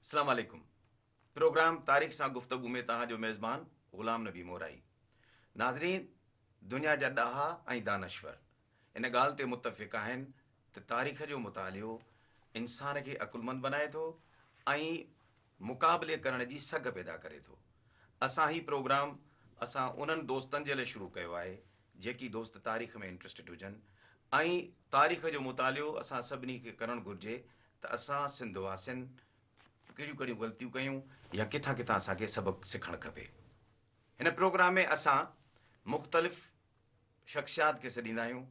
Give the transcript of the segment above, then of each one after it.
अस्सलाम वालेकुम। प्रोग्राम तारीख़ सां गुफ्तगू में तव्हांजो मेज़बान ग़ुलाम नबी मोराई। नाज़रीन, दुनिया जा ॾाहा ऐं दानश्वर इन ॻाल्हि ते मुतफ़िक़ आहिनि त तारीख़ जो मुतालियो इंसान खे अकुलमंद बनाए थो ऐं मुक़ाबले करण जी सघ पैदा करे थो। असां ही प्रोग्राम उन्हनि दोस्तनि जे लाइ शुरू कयो आहे जेकी दोस्त तारीख़ में इंट्रस्टेड हुजनि ऐं तारीख़ जो मुतालियो असां सभिनी खे करणु घुरिजे त असां सिंध वासियुनि कहिड़ियूं कहिड़ियूं ग़लतियूं कयूं या किथां किथां असांखे सबक़ु सिखणु खपे। हिन प्रोग्राम में असां मुख़्तलिफ़ शख़्सियात खे सॾींदा आहियूं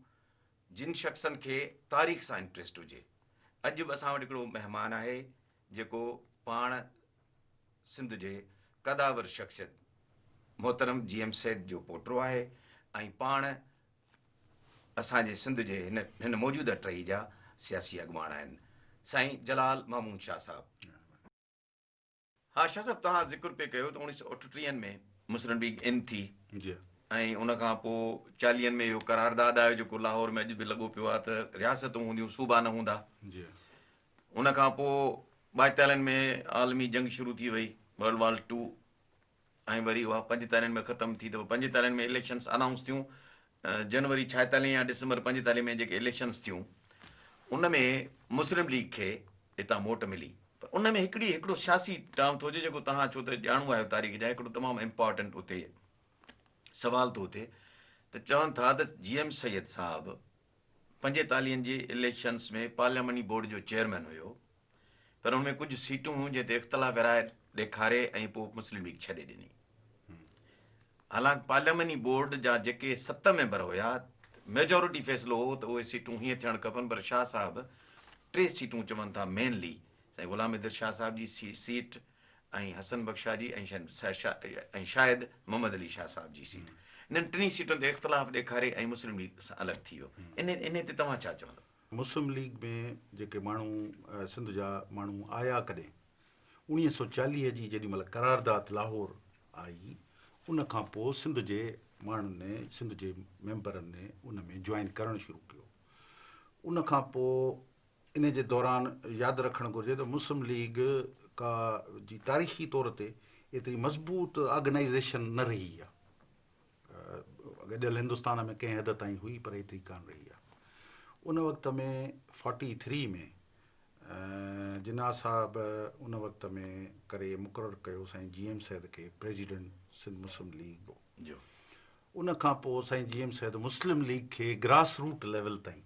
जिन शख़्सनि खे तारीख़ सां इंट्रस्ट हुजे। अॼु बि असां वटि हिकिड़ो महिमान आहे जेको पाण सिंध जे क़दावर शख़्सियत मोहतरम GM सैद जो पोटो आहे ऐं पाण असांजे सिंध जे हिन मौजूदा टही जा सियासी अॻुवान आहिनि, साईं जलाल महमूद शाह साहब। हा शाह साहब, तव्हां ज़िक्र पे कयो त 1938 में मुस्लिम लीग इन थी ऐं उन खां पोइ 40 में इहो करारदाद आयो जेको लाहौर में अॼु बि लॻो पियो आहे त रियासतूं हूंदियूं, सूबा न हूंदा। उन खां पोइ 42 में आलमी जंग शुरू थी वई, वर्ल्ड वॉर 2, ऐं वरी उहा 45 में ख़तमु थी। त 45 में इलेक्शन्स अनाउंस थियूं, जनवरी 46 या डिसंबर 45 में जेके इलेक्शन्स थियूं उन में मुस्लिम लीग खे हितां मोट मिली। पर उन में हिकिड़ो सियासी टर्म थो हुजे जेको तव्हां छो त ॼाणू आहियो तारीख़ जा, हिकिड़ो तमामु इम्पॉर्टेंट उते सवाल थो थिए त चवनि था त GM सैद साहब 45 जी इलेक्शन्स में पार्लियामेंटी बोर्ड जो चेयरमैन हुयो, पर उनमें कुझु सीटूं हुयूं जंहिं ते इख़्तिलाफ़ राय ॾेखारे ऐं पोइ मुस्लिम लीग छॾे ॾिनी। हालांकि पार्लियामेंटी बोर्ड जा जेके 7 मेंबर हुया, मेजोरिटी फ़ैसिलो हो त उहे सीटूं हीअं थियणु खपनि, पर शाह साहब 3 सीटूं चवनि था मेनली साईं ग़ुलाम हैदर शाह साहब जी सीट ऐं हसन बख्शा जी ऐं शायदि मोहम्मद अली शाह साहब जी सीट, इन्हनि 3 सीटुनि ते इख़्तिलाफ़ ॾेखारे ऐं मुस्लिम लीग सां अलॻि थी वियो। इन ते तव्हां छा चवंदव? मुस्लिम लीग में जेके माण्हू सिंध जा माण्हू आया कॾहिं 1940 जी जेॾी महिल करारदाद लाहौर आई, उन खां पोइ सिंध जे माण्हुनि ने, सिंध जे मेंबरनि ने उन में जॉइन करणु शुरू कयो। उन खां पोइ इन जे दौरान यादि रखणु घुरिजे त मुस्लिम लीग का जी तारीख़ी तौर ते एतिरी मज़बूत ऑर्गेनाइज़ेशन न रही आहे। गॾियल हिंदुस्तान में कंहिं हद ताईं हुई पर एतिरी कान रही आहे। उन वक़्त में 43 में जिन्ना साहब उन वक़्त में करे मुक़ररु कयो साईं GM सैद खे प्रेसिडेंट सिंध मुस्लिम लीग जो। उन खां पोइ साईं GM सैद मुस्लिम लीग खे ग्रास रूट लेवल ताईं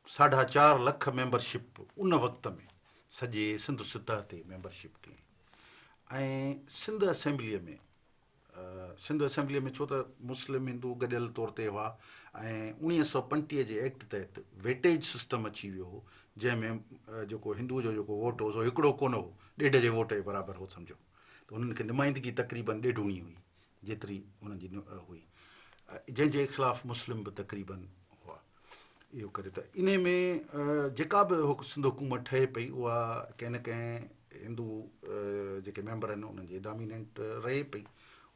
4.5 लख मेंबरशिप उन वक़्त में सॼे सिंध सतह ते मेंबरशिप कई। ऐं सिंध असेंबलीअ में छो त मुस्लिम हिंदू गॾियल तौर ते हुआ ऐं 1935 जे एक्ट तहत वेटेज सिस्टम अची वियो हो, जंहिंमें जेको हिंदू जो जेको वोट हो सो हिकिड़ो कोन हो, 1.5 जे वोट जे बराबरि हो सम्झो। त उन्हनि खे नुमाइंदगी तक़रीबन 1.5 हुई जेतिरी हुननि जी हुई, जंहिंजे ख़िलाफ़ु मुस्लिम बि तक़रीबन हुआ। इहो करे त इन में जेका बि सिंध हुकूमत ठहे पई उहा कंहिं न कंहिं हिंदू जेके मेंबर आहिनि उन्हनि जे डोमिनेंट रहे पई,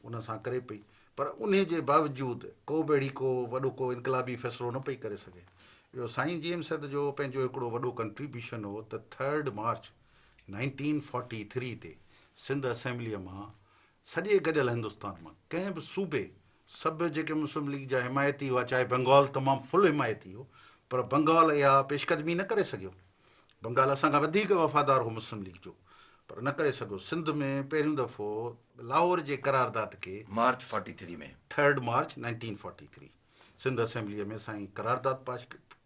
उन सां करे पई। पर उन जे बावजूदि को बि अहिड़ी को वॾो को इनकलाबी फ़ैसिलो न पई करे सघे। इहो साईं GM सैद जो पंहिंजो हिकिड़ो वॾो कंट्रीब्यूशन हो त 3 मार्च 1943 ते सिंध असेंबलीअ मां सॼे गॾियल हिंदुस्तान मां कंहिं बि सूबे सभु जेके मुस्लिम लीग जा हिमायती हुआ, चाहे बंगाल तमामु फुल हिमायती हो, पर बंगाल इहा पेशकदमी न करे सघियो। बंगाल असां खां वधीक वफ़ादार हो मुस्लिम लीग जो, पर न करे सघियो। सिंध में पहिरियों दफ़ो लाहौर जे करारदाद खे मार्च 43 में 3 मार्च 1943 सिंध असेंबलीअ में साईं करारदाद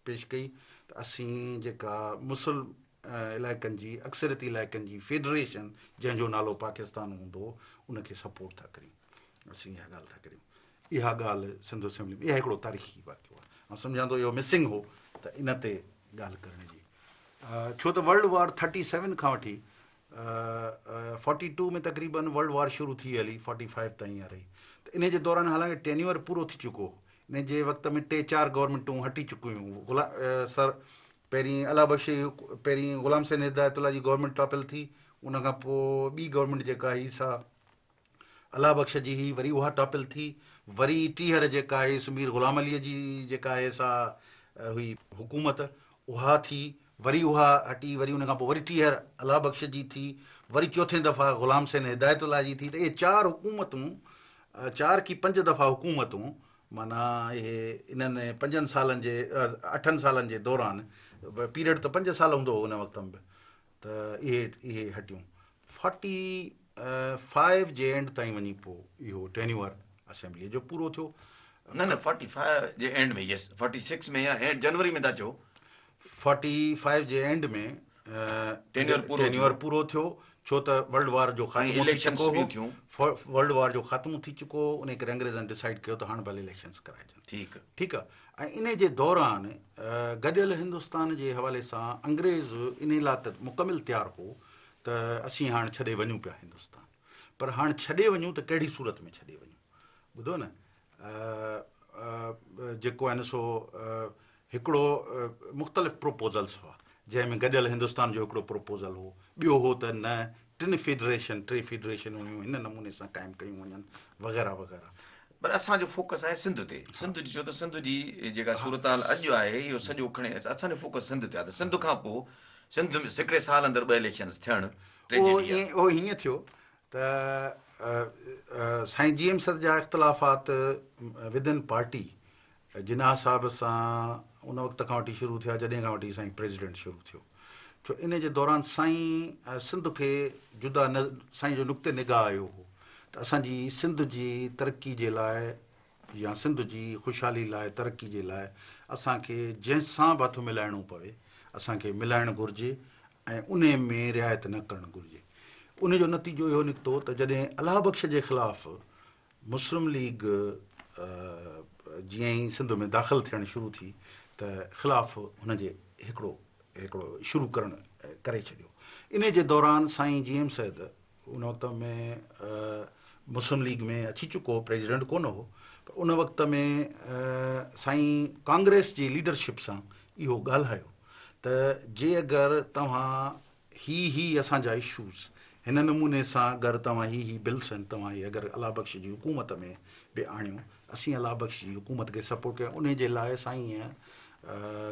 पेश कई त असीं जेका मुस्लिम इलाइक़नि जी अक्सरियती इलाइक़नि जी फेडरेशन जंहिंजो नालो पाकिस्तान हूंदो उनखे सपोर्ट था करियूं, असीं इहा ॻाल्हि था करियूं। इहा ॻाल्हि सिंध असेंबली में इहा हिकिड़ो तारीख़ी वाक़ियो आहे। ऐं सम्झां थो इहो मिसिंग हो त इन ते ॻाल्हि करण जी, छो त वर्ल्ड वॉर 37 खां वठी 42 में तक़रीबन वर्ल्ड वॉर शुरू थी हली 45 ताईं रही। त इन जे दौरान हालांकि टेन्यूअर पूरो थी चुको हो। इन जे वक़्त में 3-4 गवर्नमेंटूं हटी चुकियूं हुयूं। सर पहिरीं अला बख्शी, पहिरीं ग़ुलाम सैन हिदायतुल्ला जी गवर्नमेंट टॉपिल थी, उन खां पोइ ॿी गवर्नमेंट जेका हुई सा अला बख्श जी हुई, वरी उहा टॉपिल थी, वरी टीहर जेका आहे मीर ग़ुलाम अलीअ जी जेका आहे सा हुई हुकूमत, उहा थी, वरी उहा हटी, वरी उन खां पोइ वरी टीहर अलाह बख्श जी थी, वरी चौथे दफ़ा ग़ुलाम हुसैन हिदायतुल्लाह जी थी। त इहे 4 हुकूमतूं, 4 की 5 दफ़ा हुकूमतूं, माना इहे इन्हनि 5 सालनि जे 8 सालनि जे दौरान, पीरियड त 5 साल हूंदो हो उन वक़्त में, त इहे हटियूं। 45 जे एंड ताईं वञी पोइ इहो टेन्यूअर असेंबलीअ जो पूरो थियो। न 45 जे एंड में, यस 46 में या जनवरी में था चओ। 45 जे एंड में टेन्यूअर पूरो थियो, छो त वर्ल्ड वार जो ख़ात्मो थी चुको हो। वर्ल्ड वार जो ख़ात्मो थी चुको हो, उन करे अंग्रेज़नि डिसाइड कयो त हाणे भले इलेक्शन्स कराइजनि। ठीकु आहे। ऐं इन जे दौरान गॾियल हिंदुस्तान जे हवाले सां अंग्रेज़ इन लाइ त मुकमिल तयारु हो त असीं हाणे छॾे वञूं पिया हिंदुस्तान, पर हाणे छॾे वञूं त कहिड़ी सूरत में छॾे वञूं। ॿुधो न, जेको आहे न सो हिकिड़ो मुख़्तलिफ़ प्रोपोज़ल्स हुआ, जंहिंमें गॾियल हिंदुस्तान जो हिकिड़ो प्रोपोज़ल हो। ॿियो हो त न 3 फेडरेशन हुयूं हिन नमूने सां क़ाइमु कयूं वञनि, वग़ैरह वग़ैरह। पर असांजो फोकस आहे सिंध ते। सिंध जी, छो त सिंध जी जेका सूरत हाल अॼु आहे इहो सॼो खणे असांजो फोकस सिंध ते आहे। त सिंध खां पोइ सिंध में हिकिड़े साल अंदरि 2 इलेक्शन्स थियणु उहो हीअं थियो त साईं जी एम सर जा इख़्तिलाफ़ात विदिन पार्टी जिना साहिब सां उन वक़्त खां वठी शुरू थिया जॾहिं खां वठी साईं प्रेसिडेंट शुरू थियो। छो इन जे दौरान साईं सिंध खे जुदा न, साईं जो नुक़्ते निगाह आयो हो त असांजी सिंध जी तरक़ी जे लाइ या सिंध जी ख़ुशहाली लाइ, तरक़ी जे लाइ असांखे जंहिंसां बि हथु मिलाइणो पवे असांखे मिलाइणु घुरिजे ऐं उन में रिआयत न करणु घुरिजे। उन जो नतीजो इहो निकितो त जॾहिं अलाह बख्श जे ख़िलाफ़ु मुस्लिम लीग जीअं ई सिंध में दाख़िल थियणु शुरू थी त ख़िलाफ़ु हुनजे हिकिड़ो शुरू करे छॾियो। इन जे दौरान साईं जी एम सैद उन वक़्त में मुस्लिम लीग में अची चुको हो, प्रेसिडेंट कोन हो, पर उन वक़्त में साईं कांग्रेस जी लीडरशिप सां इहो ॻाल्हायो त जे अगरि तव्हां ही असांजा इशूज़ हिन नमूने सां अगरि तव्हां ही बिल्स आहिनि, तव्हां ही अगरि अलाह बख्श जी हुकूमत में बि आणियो, असीं अलाह बख्श जी हुकूमत खे सपोर्ट कयूं। उन जे लाइ साईं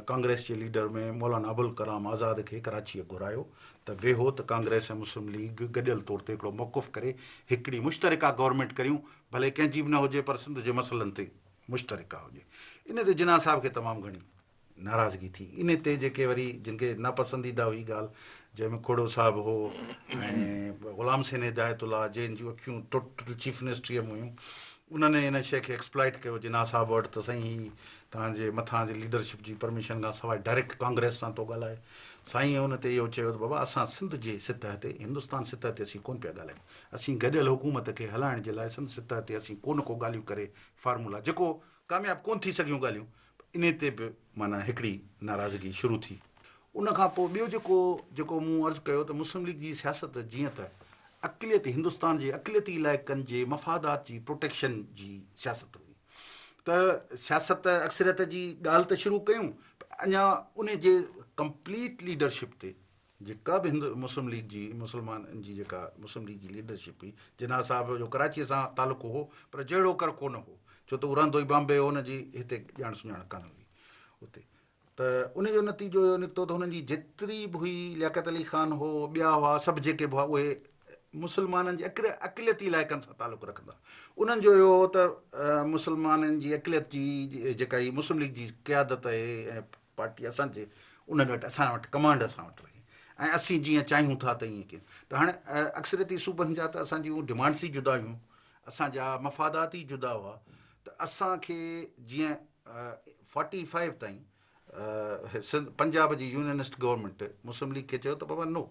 कांग्रेस जे लीडर में मौलाना अबुल कलाम आज़ाद खे कराचीअ घुरायो त वेहो त कांग्रेस ऐं मुस्लिम लीग गॾियल तौर ते हिकिड़ो मौक़ुफ़ करे हिकिड़ी मुश्तरिका गवर्नमेंट करियूं, भले कंहिंजी बि न हुजे पर सिंध जे मसइलनि ते मुश्तरिका हुजे। इन ते जिना साहिब खे तमामु घणी नाराज़गी थी। इन ते जेके वरी जिन खे नापसंदीदा हुई ॻाल्हि, जंहिंमें खोड़ो साहिबु हो ऐं ग़ुलाम हुसैन हिदायतुल्लाह जंहिं जूं अखियूं टोटल चीफ मिनिस्ट्रीअ में हुयूं, उन्हनि इन शइ खे एक्सप्लॉइट कयो। जिना साहिब वटि त साईं तव्हांजे मथां जी लीडरशिप जी परमिशन खां सवाइ डायरेक्ट कांग्रेस सां थो ॻाल्हाए। साईं हुन ते इहो चयो त बाबा असां सिंध जे सतह ते, हिंदुस्तान सतह ते असीं कोन पिया ॻाल्हायूं, असीं गॾियल हुकूमत खे हलाइण जे लाइ सिंध सतह ते असीं कोन को ॻाल्हियूं करे फार्मूला जेको कामयाबु कोन थी सघियूं ॻाल्हियूं, इन ते बि माना हिकिड़ी नाराज़गी शुरू थी। उन खां पोइ ॿियो जेको मूं अर्ज़ु कयो त मुस्लिम लीग जी सियासत जीअं त अक़लियती हिंदुस्तान जे अक़लियती इलाइक़नि जे मफ़ादात जी प्रोटेक्शन जी सियासत हुई, त सियासत अक्सरियत जी ॻाल्हि त शुरू कयूं, अञा उन जे कंप्लीट लीडरशिप ते जेका बि मुस्लिम लीग जी मुस्लमाननि जी जेका मुस्लिम लीग जी लीडरशिप हुई, जिना साहिब जो कराचीअ सां तालुक़ु हो पर जहिड़ो कर कोन हो, छो त उरंदो ई बॉम्बे हो, हुनजी हिते ॼाण सुञाण कान हुई उते। त उन जो नतीजो इहो निकितो त हुननि जी जेतिरी बि हुई, लियाकत अली ख़ान हो, ॿिया हुआ, सभु जेके बि हुआ उहे मुस्लमाननि जे अक़लियती इलाइक़नि सां तालुक़ु रखंदा। उन्हनि जो इहो हो त मुस्लमाननि जी अक़लियत जी जेका ई मुस्लिम लीग जी क़यादत आहे ऐं पार्टी असांजे उन्हनि वटि, असां वटि कमांड असां वटि रही ऐं असीं जीअं चाहियूं था त ईअं कयूं। त हाणे अक्सरियती सूबनि जा त असांजियूं डिमांड्स ई जुदा हुयूं, असांजा मफ़ादात ई जुदा हुआ। त असांखे जीअं 45 ताईं पंजाब जी यूनियनिस्ट गवर्नमेंट मुस्लिम लीग खे चयो त बाबा नो,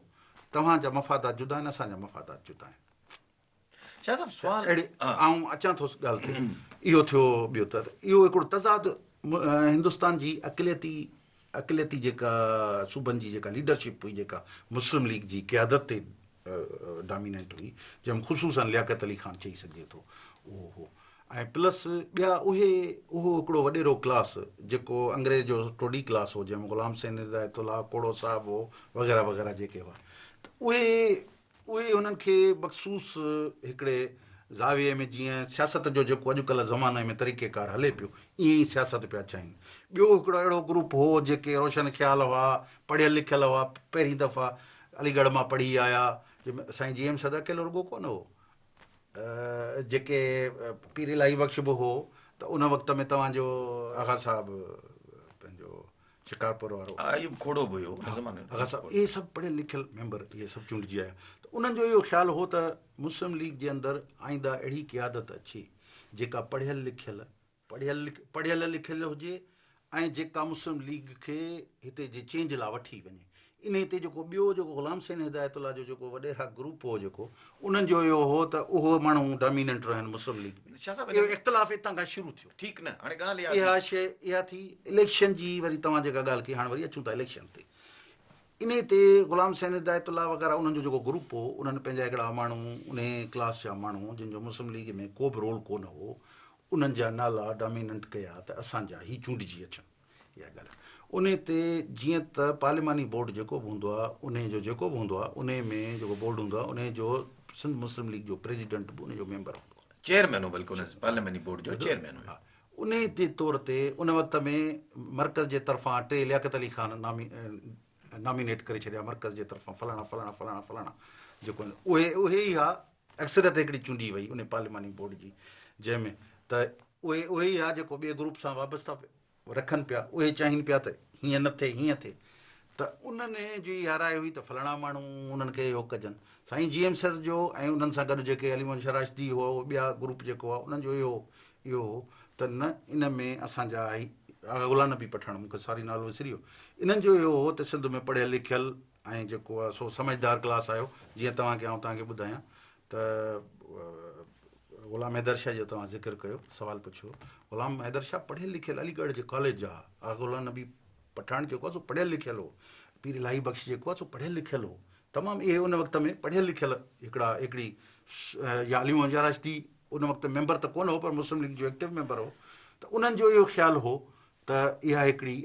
तव्हांजा मफ़ादात जुदा आहिनि, असांजा मफ़ादात जुदा आहिनि। अहिड़ी आऊं अचां थो ॻाल्हि ते, इहो थियो। ॿियो त इहो हिकिड़ो तज़ाद हिंदुस्तान जी अक़लियती जेका सूबनि जी जेका लीडरशिप हुई, जेका मुस्लिम लीग जी क़यादत ते डोमिनेंट हुई, जंहिंमें ख़ुशूसन लियाकत अली ख़ान चई सघिजे थो, उहो हो। ऐं प्लस ॿिया उहो हिकिड़ो वॾेरो क्लास जेको अंग्रेज़ जो टोडी क्लास हो, जंहिंमें ग़ुलाम हुसैन हिदायतुल्लाह, कोड़ो साहिबु हो, वग़ैरह वग़ैरह जेके हुआ, त उहे हुननि खे मख़सूस हिकिड़े ज़ाविये में जीअं सियासत जो जेको अॼुकल्ह ज़माने में तरीक़ेकार हले पियो ईअं ई सियासत पिया चाहिनि। ॿियो हिकिड़ो अहिड़ो ग्रुप हो जेके रोशन ख़्याल हुआ, पढ़ियल लिखियल हुआ, पहिरीं दफ़ा अलीगढ़ मां पढ़ी आया, जंहिंमें साईं जी एम सद अकेलो रुॻो कोन हो, जेके पीर इलाही बख़्श बि हो, त उन वक़्त में तव्हांजो आगा साहिबु पंहिंजो शिकारपुर वारो आयुब खोड़ो बि हुयो आगा साहिबु, इहे सभु पढ़ियल लिखियल मेंबर इहे सभु चूंडिजी आया। त उन्हनि जो इहो ख़्यालु हो त मुस्लिम लीग जे अंदरि आईंदा अहिड़ी क़ियादत अचे जेका पढ़ियल लिखियल हुजे ऐं जेका मुस्लिम लीग खे हिते जे चेंज लाइ वठी वञे। इन हिते जेको ॿियो जेको ग़ुलाम सैन हिदायतुल्लाह जो जेको वॾेरा ग्रुप हो जेको उन्हनि जो इहो हो त उहो माण्हू डोमिनेंट रहनि मुस्लिम लीग में। इहो इख़्तिलाफ़ हितां खां शुरू थियो। ठीकु न, हाणे ॻाल्हि इहा शइ इहा थी इलेक्शन जी। वरी तव्हां जेका ॻाल्हि कई, हाणे वरी अचूं था इलेक्शन ते। इन ते ग़ुलाम सैन हिदायतुल्लाह वग़ैरह उन्हनि जो जेको ग्रुप हो, उन्हनि पंहिंजा हिकिड़ा माण्हू उन क्लास जा माण्हू जिन जो मुस्लिम लीग में को बि रोल कोन हो, उन्हनि जा नाला डोमिनेंट कया त असांजा ही चूंडिजी अचनि। इहा ॻाल्हि उन ते जीअं त पार्लिमानी बोर्ड जेको बि हूंदो आहे, उन जो जेको बि हूंदो आहे, उन में जेको बोर्ड हूंदो आहे, उन जो सिंध मुस्लिम लीग जो प्रेसिडेंट बि उन जो मेंबर हूंदो आहे, चेयरमैन हो, बल्कि पार्लियामेंट बोर्ड जो चेयरमैन हो। उन जे तौर ते उन वक़्त में मर्कज़ जे तरफ़ां 3 लियाकत अली ख़ान नॉमिनेट करे छॾिया, मर्कज़ जे तरफ़ां फलाणा फलाणा फलाणा फलाणा जेको उहे ई हा। अक्सरियत हिकिड़ी चूंडी वई उन पार्लिमानी बोर्ड जी, जंहिंमें त उहे ई आहे जेको ॿिए ग्रुप सां वाबस्ता रखनि पिया, उहे चाहिनि पिया त हीअं न थिए हीअं थिए। त उन्हनि जी इहा राय हुई त फलाणा माण्हू उन्हनि खे इहो कजनि। साईं जी एम सर जो ऐं उन्हनि सां गॾु जेके अलीमोहन शराशती हुआ, ॿिया ग्रुप जेको आहे, उन्हनि जो इहो हो त न, इन में असांजा आगा गुलाम नबी पठाण, मूंखे सारी नालो विसरी वियो, इन्हनि जो इहो हो त सिंध में पढ़ियल लिखियल ऐं जेको आहे सो समझदार क्लास आयो। जीअं तव्हांखे तव्हांखे ॿुधायां त ग़ुलाम हैदर शाह जो तव्हां ज़िक्र कयो, सुवालु पुछियो, ग़ुलाम हैदर शाह पढ़ियल लिखियल अलीगढ़ जे कॉलेज जा। आगा गुलाम नबी पठाण जेको आहे सो पढ़ियल लिखियल हो, पीर इलाही बख़्श जेको आहे सो पढ़ियल लिखियल हो तमामु। इहे उन वक़्त में पढ़ियल लिखियल हिकिड़ी या अलीमोहन शराशती उन वक़्तु मेंबर त कोन हो, पर मुस्लिम लीग जो एक्टिव मेंबर हो। त उन्हनि जो इहो ख़्यालु हो त इहा हिकिड़ी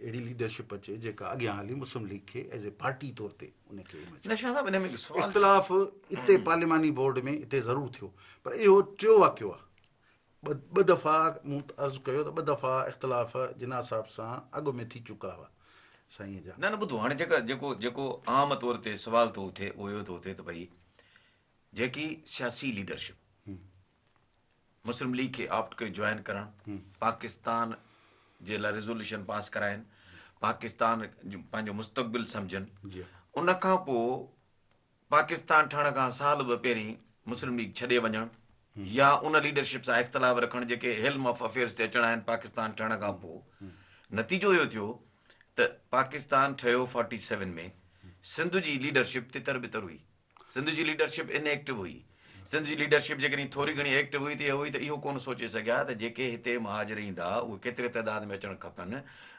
अहिड़ी लीडरशिप अचे जेका अॻियां हली मुस्लिम लीग खे एज़ ए पार्टी तौर ते उनखे इख़्तिलाफ़ हिते पार्लिमानी बोर्ड में हिते ज़रूरु थियो। पर इहो टियों वाक़ियो आहे। ॿ दफ़ा मूं अर्ज़ु कयो त 2 दफ़ा इख़्तिलाफ़ जिना साहिब सां अॻु में थी चुका हुआ साईं जा। न ॿुधो, हाणे जेको आम तौर ते सुवाल थो थिए उहो इहो थो थिए त भई जेकी सियासी लीडरशिप मुस्लिम लीग खे ऑप्ट कयो जॉइन करणु, पाकिस्तान जे लाइ रेज़ोल्यूशन पास कराइनि, पाकिस्तान पंहिंजो मुस्तक़बिल सम्झनि, उन खां पोइ पाकिस्तान ठहण खां साल ॿ पहिरीं मुस्लिम लीग छॾे वञणु, या उन लीडरशिप सां इख़्तिलाफ़ रखणु जेके हेल्म ऑफ अफेयर्स ते अचणा आहिनि पाकिस्तान ठहण खां पोइ। नतीजो इहो थियो त पाकिस्तान ठहियो 47 में, सिंध जी लीडरशिप तितर बितर हुई, सिंध जी लीडरशिप इनएक्टिव हुई। सिंध जी लीडरशिप जेकॾहिं थोरी घणी एक्टिव हुई त इहो कोन सोचे सघिया त जेके हिते महाजर ईंदा उहे केतिरे तइदाद में अचणु खपनि,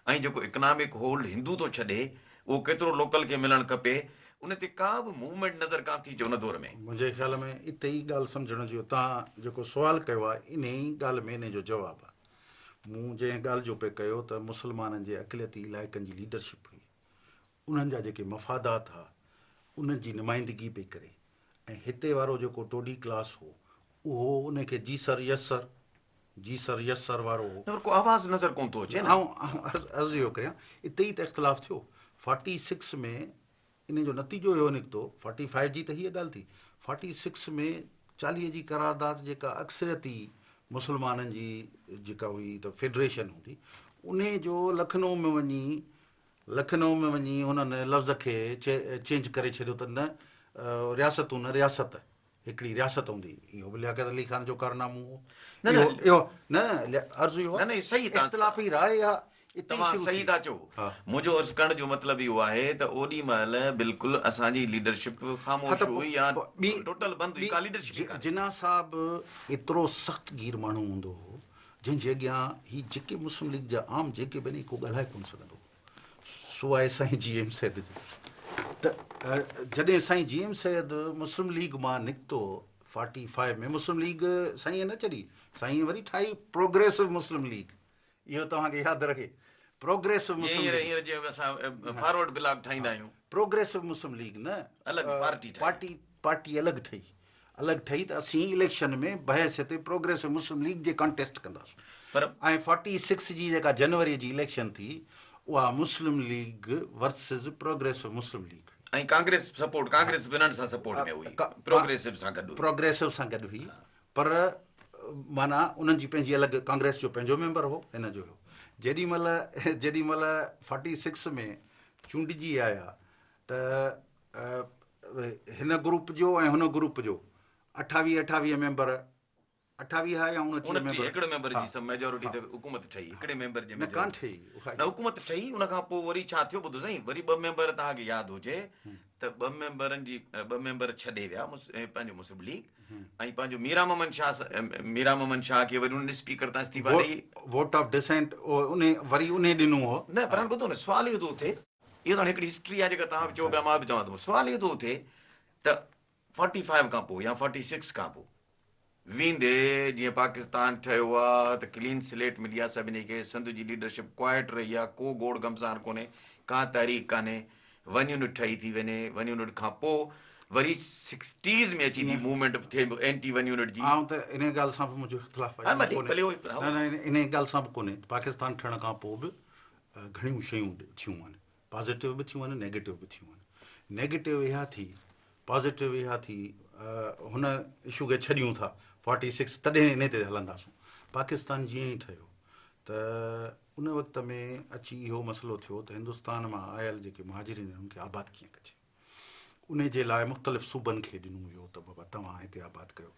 ऐं जेको इकनॉमिक होल्ड हिंदू थो छॾे उहो केतिरो लोकल खे मिलणु खपे। उन ते का बि मूवमेंट नज़र कान थी अचे उन दौर में। मुंहिंजे ख़्याल में हिते ई ॻाल्हि सम्झण जो, तव्हां जेको सुवालु कयो आहे इन ई ॻाल्हि में इन जो जवाबु आहे। मूं जंहिं ॻाल्हि जो पे कयो त मुस्लमाननि जे अक़लियती इलाइक़नि जी लीडरशिप हुई, उन्हनि जा जेके मफ़ादात हुआ उन्हनि जी नुमाइंदगी पई करे, ऐं हिते वारो जेको टोडी क्लास हो उहो उनखे जी सर यसर वारो हो। को आवाज़ नज़र कोन थो अचे। अर्ज़ु इहो करियां, हिते ई त इख़्तिलाफ़ थियो 46 में। इन जो नतीजो इहो निकितो, 45 जी त हीअ ॻाल्हि थी, 46 में 40 जी करारदाद जेका अक्सरियती मुस्लमाननि जी जेका हुई त फेडरेशन हूंदी, उन जो लखनऊ में वञी हुननि लफ़्ज़ खे चेंज करे छॾियो त न रियासतूं न रियासत, हिकिड़ी रियासत हूंदी। इहो बि लियाकत अली ख़ान जो कारनामो हो। इहो न अर्ज़ु इहो इख़्तिलाफ़ी राय आहे। तव्हां सही था चओ। मुंहिंजो अर्ज़ु करण जो मतिलबु इहो आहे त ओॾी महिल बिल्कुलु असांजी लीडरशिप ख़ामोश हुई या टोटल बंदि हुई, का लीडरशिप। जिना साहिब एतिरो सख़्तगीर माण्हू हूंदो हो जंहिंजे अॻियां ही जेके मुस्लिम लीग जा आम जेके बि को ॻाल्हाए कोन सघंदो सवाइ साईं जी एम सैद जो। त जॾहिं साईं जी एम सैद मुस्लिम लीग मां निकितो 45 में, मुस्लिम लीग साईं न चढ़ी, साईं वरी ठाही प्रोग्रेसिव मुस्लिम लीग। इहो तव्हांखे यादि रखे, प्रोग्रेसिव मुस्लिम फॉरवर्ड ब्लॉक ठाहींदा आहियूं, प्रोग्रेसिव मुस्लिम लीग न, अलॻि पार्टी अलॻि ठही। अलॻि ठही त असीं इलेक्शन में बहस हिते प्रोग्रेसिव मुस्लिम लीग जे कॉन्टेस्ट कंदासीं पर ऐं 46 जी जेका जनवरी जी इलेक्शन थी उहा मुस्लिम लीग वर्सिस प्रोग्रेसिव मुस्लिम लीग ऐं कांग्रेस सपोर्ट कांग्रेस बिन्हनि सां सपोर्ट में हुई प्रोग्रेसिव सां गॾु हुई। प्रोग्रेसिव सां गॾु हुई पर माना उन्हनि जी पंहिंजी अलॻि कांग्रेस जो पंहिंजो मेंबर हो हिन जो हो जेॾीमहिल 46 में चूंडिजी आया त हिन ग्रुप जो ऐं हुन ग्रुप जो 28 मेंबर 28 या 29 हिकिड़े मेंबर जी सब मेजोरिटी ते हुकूमत ठही हिकिड़े मेंबर जे न कान ठही न हुकूमत ठही उन खां पोइ वरी छा थियो ॿुधो साईं वरी 2 मेंबर तव्हांखे यादि हुजे त 2 मेंबरनि जी 2 मेंबर छॾे विया पंहिंजो मुस्लिम लीग ऐं पंहिंजो मीरा मोहम्मद शाह खे वरी उन स्पीकर तां इस्तीफ़ा ॾेई वोट ऑफ डिसेंट वरी उन ॾिनो हो न पर ॿुधो न सुवाल इहो थो थिए इहो त हिकिड़ी हिस्ट्री आहे जेका तव्हां बि चओ पिया मां बि चवां थो सुवाल इहो थो थिए त 45 खां पोइ या 46 खां पोइ वेंदे जीअं पाकिस्तान ठहियो आहे त क्लीन स्लेट मिली आहे सभिनी खे सिंध जी लीडरशिप क्वाइट रही आहे को गोड़ गमसार कोन्हे का तहरीक कान्हे वञ यूनिट ठही थी वञे वञ यूनिट खां पोइ वरी 60s में अची थी मूवमेंट थिए एंटी वन यूनिट जी त इन ॻाल्हि सां बि मुंहिंजो इख़्तिलाफ़ आहे इन ॻाल्हि सां बि कोन्हे पाकिस्तान ठहण खां पोइ बि घणियूं शयूं थियूं आहिनि पॉज़िटिव बि थियूं आहिनि नेगेटिव बि थियूं आहिनि नेगेटिव इहा थी पॉज़िटिव इहा थी हुन इशू खे छॾियूं था 46 तॾहिं इन ते हलंदासीं पाकिस्तान जीअं ई ठहियो त उन वक़्त में अची इहो मसइलो थियो त हिंदुस्तान मां आयल जेके मुहाजिरीन आहिनि उनखे आबाद कीअं कजे उन जे लाइ मुख़्तलिफ़ सूबनि खे ॾिनो वियो त बाबा तव्हां हिते आबाद कयो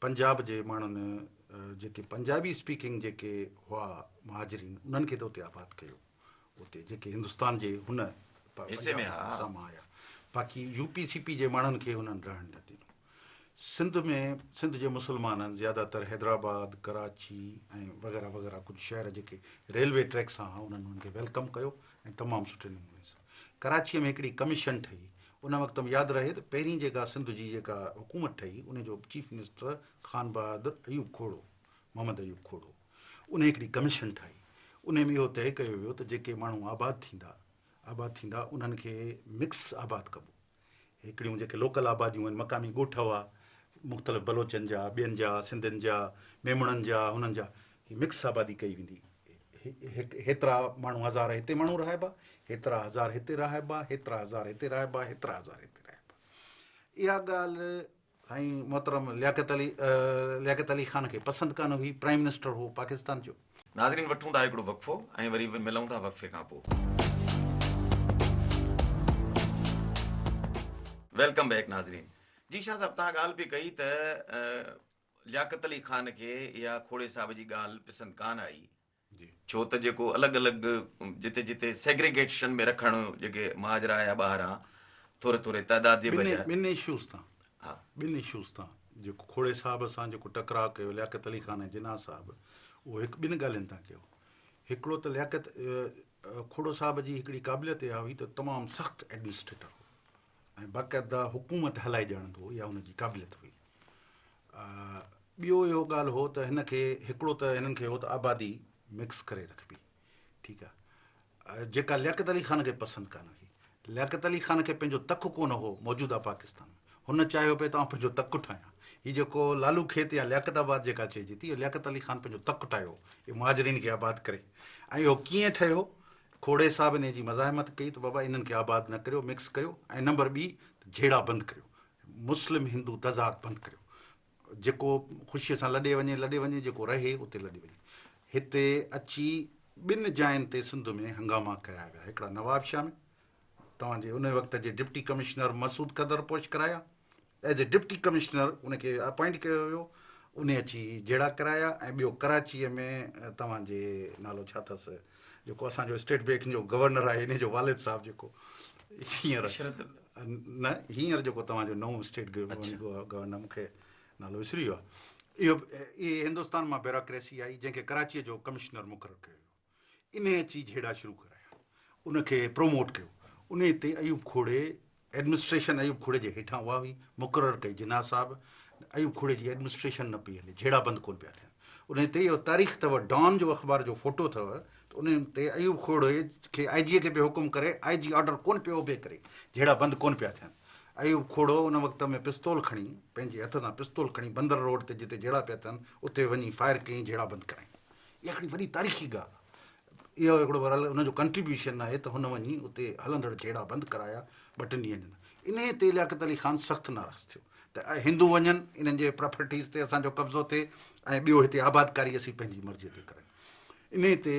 पंजाब जे माण्हुनि जेके पंजाबी स्पीकिंग जेके हुआ मुहाजिरीन उन्हनि खे त उते आबाद कयो उते जेके हिंदुस्तान जे हुन हिसे में मां आया बाक़ी यूपी सीपी जे माण्हुनि खे हुननि रहण न ॾिनो सिंध जे मुस्लमाननि ज़्यादातर हैदराबाद कराची ऐं वग़ैरह वग़ैरह कुझु शहर जेके रेलवे ट्रैक सां उन्हनि उनखे वेलकम कयो ऐं तमामु सुठे नमूने सां कराचीअ में हिकिड़ी कमीशन ठही उन वक़्त में यादि रहे त पहिरीं जेका सिंध जी जेका हुकूमत ठही उन जो चीफ मिनिस्टर ख़ान बहादुर अयूब खोड़ो मोहम्मद अयूब खोड़ो उन हिकिड़ी कमीशन ठाही उन में इहो तइ कयो वियो त जेके माण्हू आबाद थींदा उन्हनि खे मिक्स आबाद कबो हिकिड़ियूं जेके लोकल आबादियूं आहिनि मक़ामी ॻोठ हुआ मुख़्तलिफ़ बलोचनि जा ॿियनि जा सिंधियुनि जा मेमणनि जा हुननि जा ही मिक्स आबादी कई वेंदी हेतिरा माण्हू हज़ार हिते माण्हू रहाइबा हेतिरा हज़ार हिते रहाइबा हेतिरा हज़ार हिते रहिबा हेतिरा हज़ार हिते रहिबा इहा ॻाल्हि साईं मोहतरम लियाकत अली ख़ान खे पसंदि कान हुई प्राइम मिनिस्टर हो पाकिस्तान जो नाज़रीन वठूं था हिकिड़ो वक़फ़ो ऐं वरी मिलूं था वक़फ़े खां पोइ वेलकम बैक नाज़रीन जी शाह साहब तव्हां ॻाल्हि बि कई त लियाकत अली ख़ान खे इहा खोड़े साहिब जी ॻाल्हि पसंदि कान आई छो त जेको अलॻि अलॻि जिते जिते सेग्रीगेशन में रखणु जेके मुहाजिरा आया ॿाहिरां थोरे तइदाद जे बजाए ॿिनि इशूज़ तां जेको खोड़े साहिब सां जेको टकराव कयो लियाकत अली ख़ान ऐं जिन्ना साहिब उहो ॿिनि ॻाल्हियुनि तां कयो हिकिड़ो त लियाकत खोड़ो साहिब जी हिकिड़ी क़ाबिलियत इहा हुई त तमामु सख़्तु एडमिनिस्ट्रेटर हो ऐं बाक़ाइदा हुकूमत हलाई ॼाणंदो इहा हुनजी क़ाबिलियत हुई ॿियो इहो ॻाल्हि हो त हिनखे हिकिड़ो त हिननि खे हो त आबादी मिक्स करे रखबी ठीकु आहे जेका लियाकत अली ख़ान खे पसंदि कान हुई लियाकत अली ख़ान खे पंहिंजो तख़ कोन हो मौजूदा पाकिस्तान में हुन चाहियो पिए तव्हां पंहिंजो तख़ ठाहियां हीउ जेको लालू खेत या लियाकत आबाद जेका चइजे थी इहो लियाकत अली ख़ान पंहिंजो तख़ ठाहियो इहो मुहाजिरीन खे आबाद करे ऐं इहो कीअं ठहियो खोड़े साहिब इन जी मज़ाहिमत कई त बाबा इन्हनि खे आबाद न करियो मिक्स करियो ऐं नंबर ॿी झेड़ा बंदि करियो मुस्लिम हिंदू तज़ाद बंदि करियो जेको ख़ुशीअ सां लॾे वञे जेको रहे उते लॾे वञे हिते अची 2 जायुनि ते सिंध में हंगामा कराया विया हिकिड़ा नवाब शाह में तव्हांजे उन वक़्त जे डिप्टी कमिश्नर मसूद कदर पोश कराया एज ए डिप्टी कमिश्नर उनखे अपॉइंट कयो वियो उन अची जहिड़ा कराया ऐं ॿियो कराचीअ में तव्हांजे नालो छा अथसि जेको असांजो स्टेट बैंक जो गवर्नर आहे इन जो वालिद साहिबु जेको हींअर जेको तव्हांजो नओं स्टेट गवर्नर मूंखे नालो विसरी वियो आहे इहो हिंदुस्तान मां ब्यूरोक्रेसी आई जंहिंखे कराचीअ जो कमिश्नर मुक़ररु कयो इन अची झेड़ा शुरू कराया उनखे प्रोमोट कयो उन ते अयूब खोड़े एडमिनिस्ट्रेशन अयूब खोड़े जे हेठां उहा हुई मुक़ररु कई जिन्ना साहिबु अयूब खोड़े जी एडमिनिस्ट्रेशन न पई हले झेड़ा बंदि कोन पिया थियनि उन ते इहो तारीख़ अथव डॉन जो अख़बार जो फोटो अथव त उन ते अयूब खोड़े खे IG खे पियो हुकुम करे IG ऑर्डर कोन पियो उभे करे झेड़ा बंदि कोन पिया थियनि अयूब खोड़ो उन वक़्त में पिस्तौल खणी पंहिंजे हथ सां पिस्तौल खणी बंदर रोड ते जिते जहिड़ा पिया थियनि उते वञी फायर कयईं, जहिड़ा बंदि कराईं। इहा हिकिड़ी वॾी तारीख़ी ॻाल्हि। इहो हिकिड़ो हुनजो कंट्रीब्यूशन आहे त हुन वञी उते हलंदड़ जहिड़ा बंदि कराया 2-3 ॾींहंनि इन ते लियाकत अली ख़ान सख़्तु नाराज़ थियो त हिंदू वञनि इन्हनि जे प्रॉपर्टीज़ ते असांजो कब्ज़ो थिए ऐं ॿियो हिते आबादकारी असीं पंहिंजी मर्ज़ीअ ते कयूं। इन ते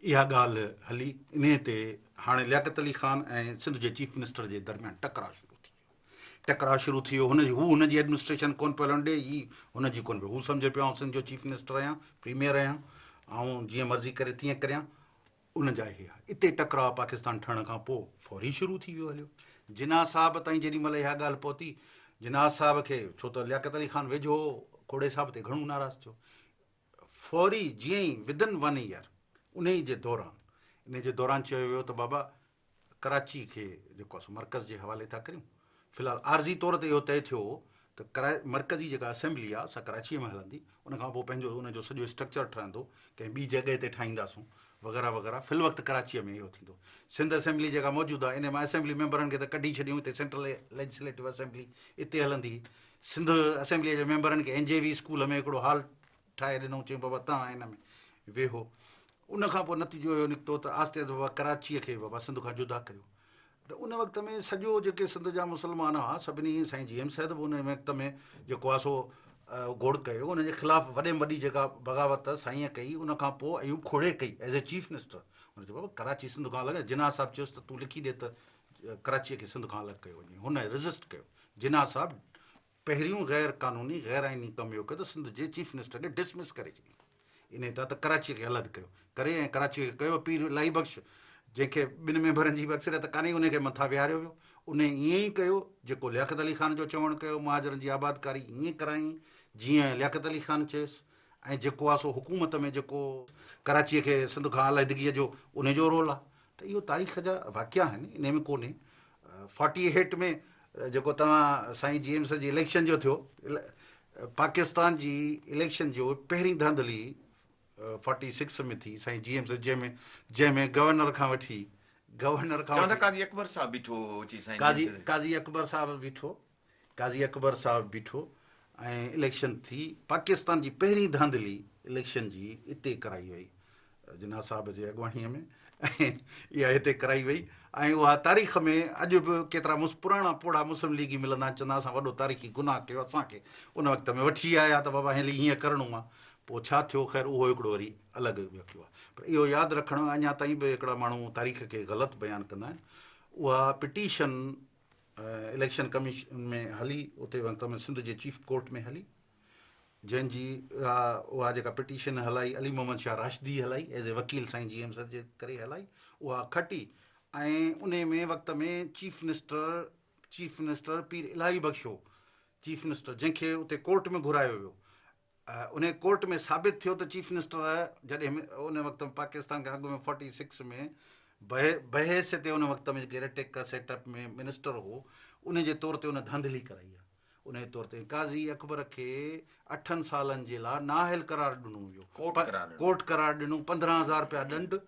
इहा ॻाल्हि हली। इन ते हाणे लियाकत अली ख़ान ऐं सिंध जे चीफ मिनिस्टर जे दरमियान टकराव शुरू थी वियो। हुनजी एडमिनिस्ट्रेशन कोन पियो हलणु ॾे, ही हुनजी कोन पियो। हू सम्झे पियो आउं सिंध जो चीफ मिनिस्टर आहियां, प्रीमियर आहियां, ऐं जीअं मर्ज़ी करे तीअं करियां। उनजा इहे आहे। इते टकराव पाकिस्तान ठहण खां पोइ फौरी शुरू थी वियो हलियो। जिन्ना साहब ताईं जेॾी महिल इहा ॻाल्हि पहुती, जिन्ना साहब खे, छो त लियाकत अली ख़ान वेझो खोड़े साहब ते घणो नाराज़ थियो, फौरी जीअं ई विदिन 1 ईयर उन जे दौरान चयो वियो त बाबा कराची खे जेको आहे मर्कज़ जे हवाले था करियूं। फ़िलहालु आर्ज़ी तौर ते इहो तइ थियो त मर्कज़ी जेका असेंबली आहे सा कराचीअ में हलंदी, उनखां पोइ पंहिंजो उनजो सॼो स्ट्रक्चर ठहंदो, कंहिं ॿी जॻह ते ठाहींदासूं वग़ैरह वग़ैरह। फ़िल वक़्तु कराचीअ में इहो थींदो। सिंध असेंबली जेका मौजूदु आहे इन मां असेंबली मेंबरनि खे त कढी छॾियूं, हिते सेंट्रल लेजिस्लेटिव असेंबली इते हलंदी। सिंध असेंबलीअ जे मेंबरनि खे NJV स्कूल में हिकिड़ो हॉल ठाहे ॾिनऊं, चयूं बाबा तव्हां हिन में वेहो। उनखां पोइ नतीजो इहो निकितो त आस्ते आस्ते बाबा कराचीअ खे बाबा सिंध खां जुदा करियो। त उन वक़्त में सॼो जेके सिंध जा मुस्लमान हुआ सभिनी, साईं GM साहिब बि उन वक़्त में जेको आहे सो गोड़ कयो। उनजे ख़िलाफ़ु वॾे में वॾी जेका बग़ावत साईंअ कई, उनखां पोइ अयूब खोड़े कई एज़ ए चीफ मिनिस्टर। हुन चयो बाबा कराची सिंध खां अलॻि। जिन्ना साहब चयोसि त तूं लिखी ॾे त कराचीअ खे सिंध खां अलॻि कयो वञे। हुन रजिस्ट कयो। जिन्ना साहब पहिरियों गैर क़ानूनी गैर आइनी कमु इहो कयो त सिंध जे चीफ मिनिस्टर खे डिसमिस करे छॾियो। इन तहत कराचीअ खे अलॻि कयो करे ऐं कराचीअ खे कयो पीर इलाही बख़्श, जंहिंखे 2 मेंबरनि जी बि अक्सरियत कान्हे, उनखे मथां विहारियो वियो। उन ईअं ई कयो जेको लियाकत अली ख़ान जो चवणु कयो, महाजरनि जी आबादकारी ईअं कराई जीअं लियाकत अली ख़ान चयुसि। ऐं जेको आहे सो हुकूमत में जेको कराचीअ खे सिंध खां अलहदगीअ जो उनजो रोल आहे। त इहो तारीख़ जा वाक़िया आहिनि, इन में कोन्हे। 48 में जेको तव्हां साईं GM साहब जी इलेक्शन जो थियो, पाकिस्तान जी इलेक्शन जो पहिरीं धांधली 46 में थी साईं GM साहब, जंहिंमें गवर्नर खां वठी काज़ी अकबर साहब बीठो अची साईं काज़ी अकबर साहब बीठो ऐं इलेक्शन थी। पाकिस्तान जी पहिरीं धांधली इलेक्शन जी इते कराई वई जिन्ना साहब जे अॻुवाणीअ में, ऐं इहा हिते कराई वई। ऐं उहा तारीख़ में अॼु बि केतिरा पुराणा पोड़ा मुस्लिम लीगी मिलंदा आहिनि, चवंदा असां वॾो तारीख़ी गुनाह कयो, असांखे उन वक़्त में वठी आया त बाबा हली हीअं करिणो आहे। पोइ छा थियो, ख़ैर उहो हिकिड़ो वरी अलॻि वियो आहे। पर इहो यादि रखणु, अञा ताईं बि हिकिड़ा माण्हू तारीख़ खे ग़लति बयानु कंदा आहिनि। उहा पिटीशन इलेक्शन कमीशन में हली, उते वक़्त में सिंध जे चीफ कोर्ट में हली, जंहिंजी उहा जेका पिटीशन हलाई अली मोहम्मद शाह राशिदी हलाई एज़ ए वकील साईं GM सर जे करे हलाई, उहा खटी। ऐं उन में वक़्त में चीफ मिनिस्टर पीर इलाही बख़्शो चीफ मिनिस्टर, जंहिंखे उते कोर्ट में घुरायो वियो। उन कोर्ट में साबित थियो त चीफ मिनिस्टर जॾहिं उन वक़्त में पाकिस्तान खां अॻु में 46 में बहस ते उन वक़्त में जेके रेटेक सेटअप में मिनिस्टर हो, उन जे तौर ते उन धांधली कराई आहे। उन जे तौर ते काज़ी अकबर खे 8 सालनि जे लाइ नाअहल करार ॾिनो वियो, कोर्ट करार ॾिनो, 15,000 रुपया ॾंड,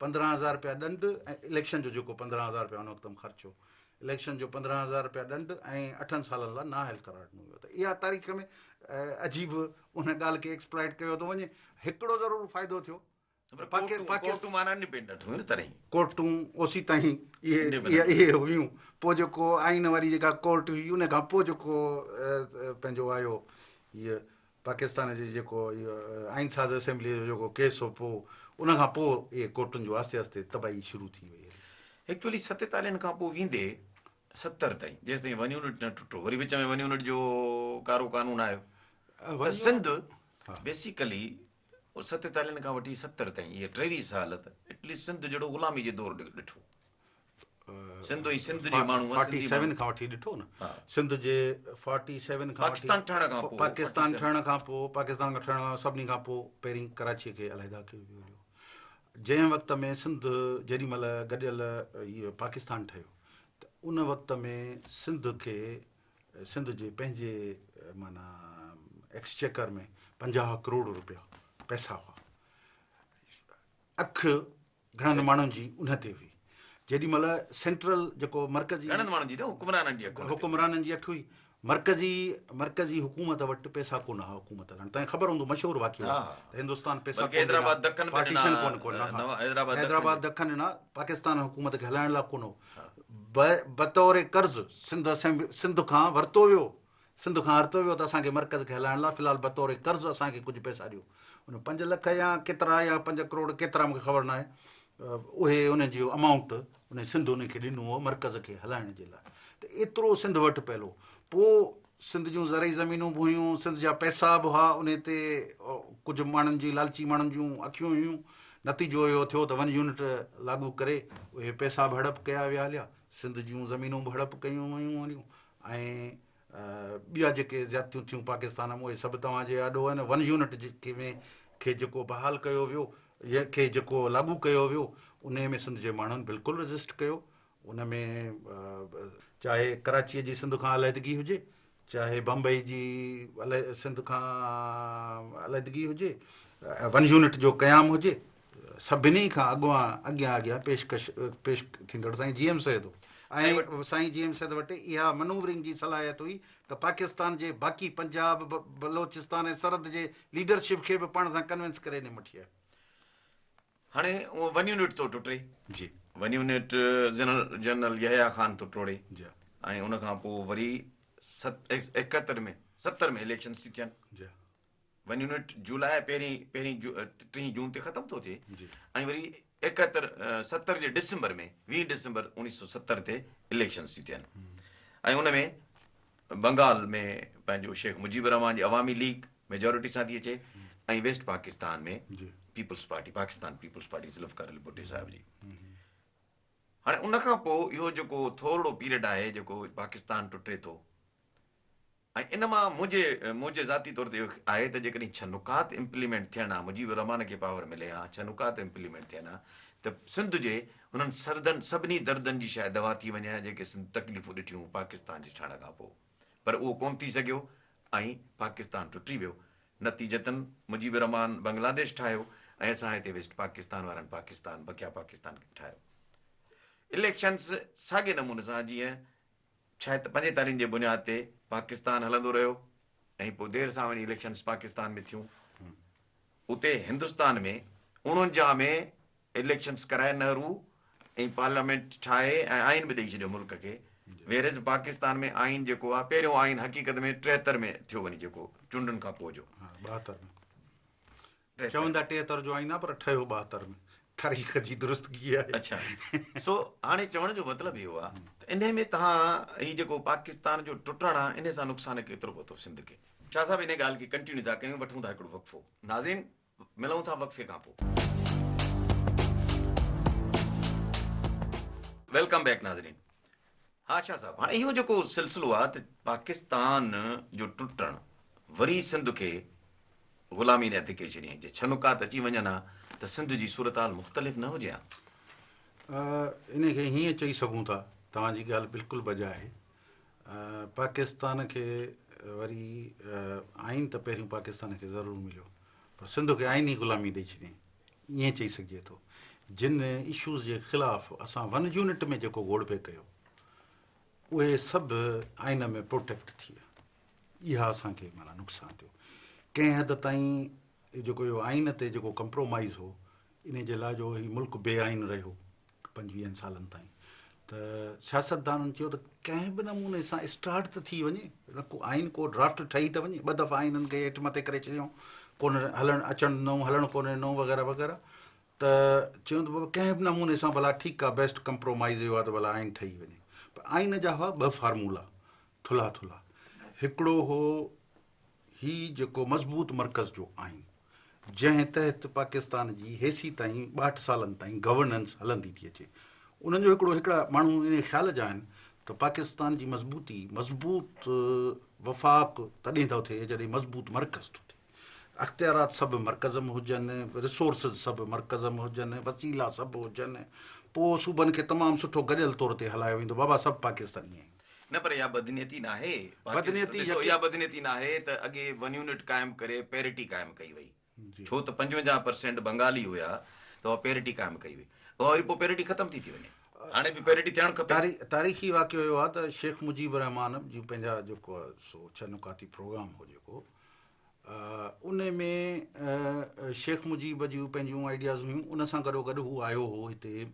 15,000 रुपया ॾंड ऐं इलेक्शन जो जेको 15,000 रुपया उन वक़्त में ख़र्चो, इलेक्शन जो 15,000 रुपया ॾंड ऐं 8 सालनि लाइ नाअहल करार ॾिनो वियो। त इहा तारीख़ में अजीब उन ॻाल्हि खे एक्सप्लॉइट कयो थो वञे। हिकिड़ो ज़रूरु फ़ाइदो थियो, कोर्टूं ओसी ताईं इहे हुयूं। पोइ जेको आइन वारी जेका कोर्ट हुई, उन खां पोइ जेको पंहिंजो आयो हीअ पाकिस्तान जे जेको इहो आइन साज़ असेंबली जो जेको केस हो, पोइ उन खां पोइ इहे कोर्टुनि जो आस्ते आस्ते तबाही शुरू थी वई। एक्चुअली 47 खां पोइ वेंदे 70 ताईं, जेसि ताईं वन यूनिट न टुटो, वरी विच में वन यूनिट जो कारो कानून आयो, त सिंध बेसिकली 47 खां वठी 70 ताईं इहे 23 साल त एटलीस्ट सिंध जहिड़ो ग़ुलामी जे दौर ॾिठो। सिंध जे माण्हू 47 खां वठी ॾिठो न, सिंध जे 47 खां पाकिस्तान ठहण खां पोइ, पाकिस्तान ठहण खां पोइ, पाकिस्तान खां ठहण खां सभिनी खां पोइ पहिरीं कराचीअ खे अलहदा कयो वियो हुयो। जंहिं वक़्त में सिंध जेॾी महिल गॾियल इहो पाकिस्तान ठहियो, त उन वक़्त में सिंध जे पंहिंजे माना एक्सचेकर में 50 करोड़ रुपया पैसा हुआ। अखि घणनि माण्हुनि जी उन ते हुई। जेॾीमहिल सेंट्रल जेको मर्कज़ी घणनि माण्हुनि जी न हुकुमराननि जी अकुल ते। हुकुमराननि जी अठ हुई, मर्कज़ी हुकूमत वटि पैसा कोन हुआ हुकूमत हलाइण। तव्हांखे ख़बर हूंदो, मशहूरु वाक़ियो हा, आहे त हिंदुस्तान पैसा बल्कि कोन ॾिना, हैदराबाद दखन बि ॾिना, पार्टीशन कोन हा। हैदराबाद दखन ॾिना, पाकिस्तान हुकूमत खे हलाइण लाइ कोन हो। बतौर कर्ज़ सिंध खां वरितो वियो, त असांखे मर्कज़ खे हलाइण लाइ फ़िलहालु बतौर कर्ज़ असांखे कुझु पैसा ॾियो। उन 5 लख या केतिरा या 5 करोड़ केतिरा मूंखे ख़बर न आहे, उहे उन जो अमाउंट उन सिंध उनखे ॾिनो हो मर्कज़ खे हलाइण जे लाइ। त एतिरो सिंध वटि पहलो, पोइ सिंध जूं ज़रई ज़मीनूं बि हुयूं, सिंध जा पैसा बि हुआ, उन ते कुझु माण्हुनि जी लालची माण्हुनि जूं अखियूं हुयूं। नतीजो इहो थियो त 1 यूनिट लागू करे उहे पैसा बि हड़प कया विया हलिया, सिंध जूं ज़मीनूं बि हड़प कयूं वयूं हलियूं, ऐं ॿिया जेके ज़्यादतियूं थियूं पाकिस्तान में उहे सभु तव्हांजे आॾो आहिनि। 1 यूनिट खे जेको बहाल कयो वियो, खे जेको लागू कयो वियो, उन में सिंध जे माण्हुनि बिल्कुलु रजिस्ट कयो। उन में चाहे कराचीअ जी सिंध खां अलहदगी हुजे, चाहे बम्बई जी सिंध खां अलहदगी हुजे, 1 यूनिट जो क़याम हुजे, सभिनी खां अॻियां पेश थींदड़ साईं GM सैद हो। ऐं साईं GM सैद वटि इहा मनूवरिंग जी सलाहियत हुई त पाकिस्तान जे बाक़ी पंजाब, बलोचिस्तान ऐं सरहद जे लीडरशिप खे बि पाण सां कन्विंस करे ॾिनी वठी आहे। हाणे उहो 1 यूनिट थो टुटे जी, 1 यूनिट जनरल यहया ख़ान थो टोड़े, जी, ऐं उन खां पोइ वरी 70 में इलेक्शन्स थी थियनि। जी, 1 यूनिट जुलाई पहिरीं 3 जून ते ख़तमु थो थिए, जी, ऐं वरी 70 जे डिसंबर में 20 डिसंबर 1970 ते इलेक्शन्स थी थियनि। ऐं उन में बंगाल में पंहिंजो शेख मुजीबुर रहमान जी अवामी लीग मेजोरिटी सां थी अचे, ऐं वेस्ट पाकिस्तान में जी, peoples party, Pakistan peoples party Zulfikar Ali Bhutto Sahib ji. हाणे उन खां पोइ इहो जेको थोरो पीरियड आहे जेको पाकिस्तान टुटे थो, ऐं इन मां मुंहिंजे ज़ाती तौर ते इहो आहे त जेकॾहिं 6 नुकात इम्प्लीमेंट थियणु आहे, मुजीबुर रहमान खे पावर मिले हा, 6 नुकात इम्प्लीमेंट थियनि हा, त सिंध जे हुननि सभिनी दर्दनि जी शायदि दवा थी वञे हा जेके सिंध तकलीफ़ूं ॾिठियूं पाकिस्तान जे ठहण खां पोइ। पर उहो कोन थी सघियो, ऐं पाकिस्तान टुटी वियो। नतीजतन मुजीबुर रहमान बांग्लादेश ठाहियो, ऐं असां हिते वेस्ट पाकिस्तान वारनि पाकिस्तान बकिया पाकिस्तान ठाहियो। इलेक्शन्स साॻे नमूने सां जीअं 45 जे बुनियाद ते पाकिस्तान हलंदो रहियो, ऐं पोइ देरि सां वञी इलेक्शन्स पाकिस्तान में थियूं। उते हिंदुस्तान में 49 में इलेक्शन्स कराए नेहरू, ऐं पार्लियामेंट ठाहे ऐं आइन बि ॾेई छॾियो मुल्क खे। वेरेज़ पाकिस्तान में आइन जेको आहे, पहिरियों आइन हक़ीक़त में 73 में थियो वञे, जेको चूंडुनि खां पोइ जो 72 में चवंदा 73 जो आइन आहे, पर ठहियो 72 में। तारीख़ जी दुरुस्तगी आहे। अच्छा, सो हाणे चवण जो मतिलबु इहो आहे त इन में तव्हां हीउ जेको पाकिस्तान जो टुटणु आहे, इन सां नुक़सानु केतिरो पहुतो सिंध खे? छा साहिब इन ॻाल्हि खे कंटिन्यू था कयूं, वठूं था हिकिड़ो वक़फ़ो। नाज़रीन, मिलूं था वक़फ़े खां पोइ। वेलकम बैक नाज़रीन। हा शाह साहिब, हाणे इहो जेको सिलसिलो आहे त पाकिस्तान जो टुटणु वरी सिंध खे ग़ुलामी ने हथ के छॾियईं, जे 6 नुकात अची वञनि हा त सिंध जी सूरत हाल मुख़्तलिफ़ न हुजे हा? इन खे हीअं चई सघूं था, तव्हांजी ॻाल्हि बिल्कुलु बजा आहे। पाकिस्तान खे वरी आइन त पहिरियों पाकिस्तान खे ज़रूरु मिलियो, पर सिंध खे आइनी ग़ुलामी ॾेई छॾियईं, ईअं चई सघिजे थो। जिन इशूज़ जे ख़िलाफ़ु असां 1 यूनिट में जेको घोड़ पे कयो, उहे सभु आइन में प्रोटेक्ट थी विया। इहा असांखे माना नुक़सानु थियो। कंहिं हद ताईं जेको इहो आइन ते जेको कंप्रोमाइज़ हो, इन जे लाइ जो हीउ मुल्क बेआइन रहियो 25 सालनि ताईं, त सियासतदाननि चयो त कंहिं बि नमूने सां स्टार्ट त थी वञे, को आइन को ड्राफ्ट ठही त वञे। 2 दफ़ा आइननि खे हेठि मथे करे छॾियऊं, कोन हलणु अचणु ॾिनऊं, हलणु कोन ॾिनऊं, वग़ैरह वग़ैरह। त चयूं त बाबा कंहिं बि नमूने सां भला ठीकु आहे, बेस्ट कंप्रोमाइज़ इहो आहे त भला आइन ठही वञे। पर आइन जा हुआ 2 फार्मूला थुल्हा थुल्हा। हिकिड़ो हो हीउ जेको मज़बूत मर्कज़ जो आइन, जंहिं तहत पाकिस्तान जी हेसी ताईं 62 सालनि ताईं गवर्नेंस हलंदी थी अचे। उन्हनि जो हिकिड़ा माण्हू इन ख़्याल जा आहिनि त पाकिस्तान जी मज़बूत वफ़ाक़ तॾहिं थो थिए जॾहिं मज़बूत मर्कज़ थो थिए। अख़्तियारात सभु मर्कज़ में हुजनि, रिसोर्सिस सभु मर्कज़ में हुजनि, वसीला सभु हुजनि, पोइ सूबनि खे तमामु सुठो गॾियल तौर ते हलायो वेंदो। बाबा सभु पाकिस्तानी आहिनि। न, पर इहा बदनीयती न आहे। बदनीयती इहा बदनीयती न आहे त अॻे 1 यूनिट क़ाइमु करे पेरिटी क़ाइमु कई वई, छो त 55% बंगाली हुया, त उहा पेरिटी क़ाइमु कई वई, वरी पोइ पेरिटी ख़तमु थी वञे। हाणे बि पैरिटी थियणु खपे। तारीख़ी वाक़ियो इहो आहे त शेख मुजीबुर रहमान जी पंहिंजा जेको आहे सो छनुकाती प्रोग्राम हो जेको उन में शेख मुजीब जूं पंहिंजियूं आइडियाज़ हुयूं, उन सां गॾोगॾु हू आयो हो हिते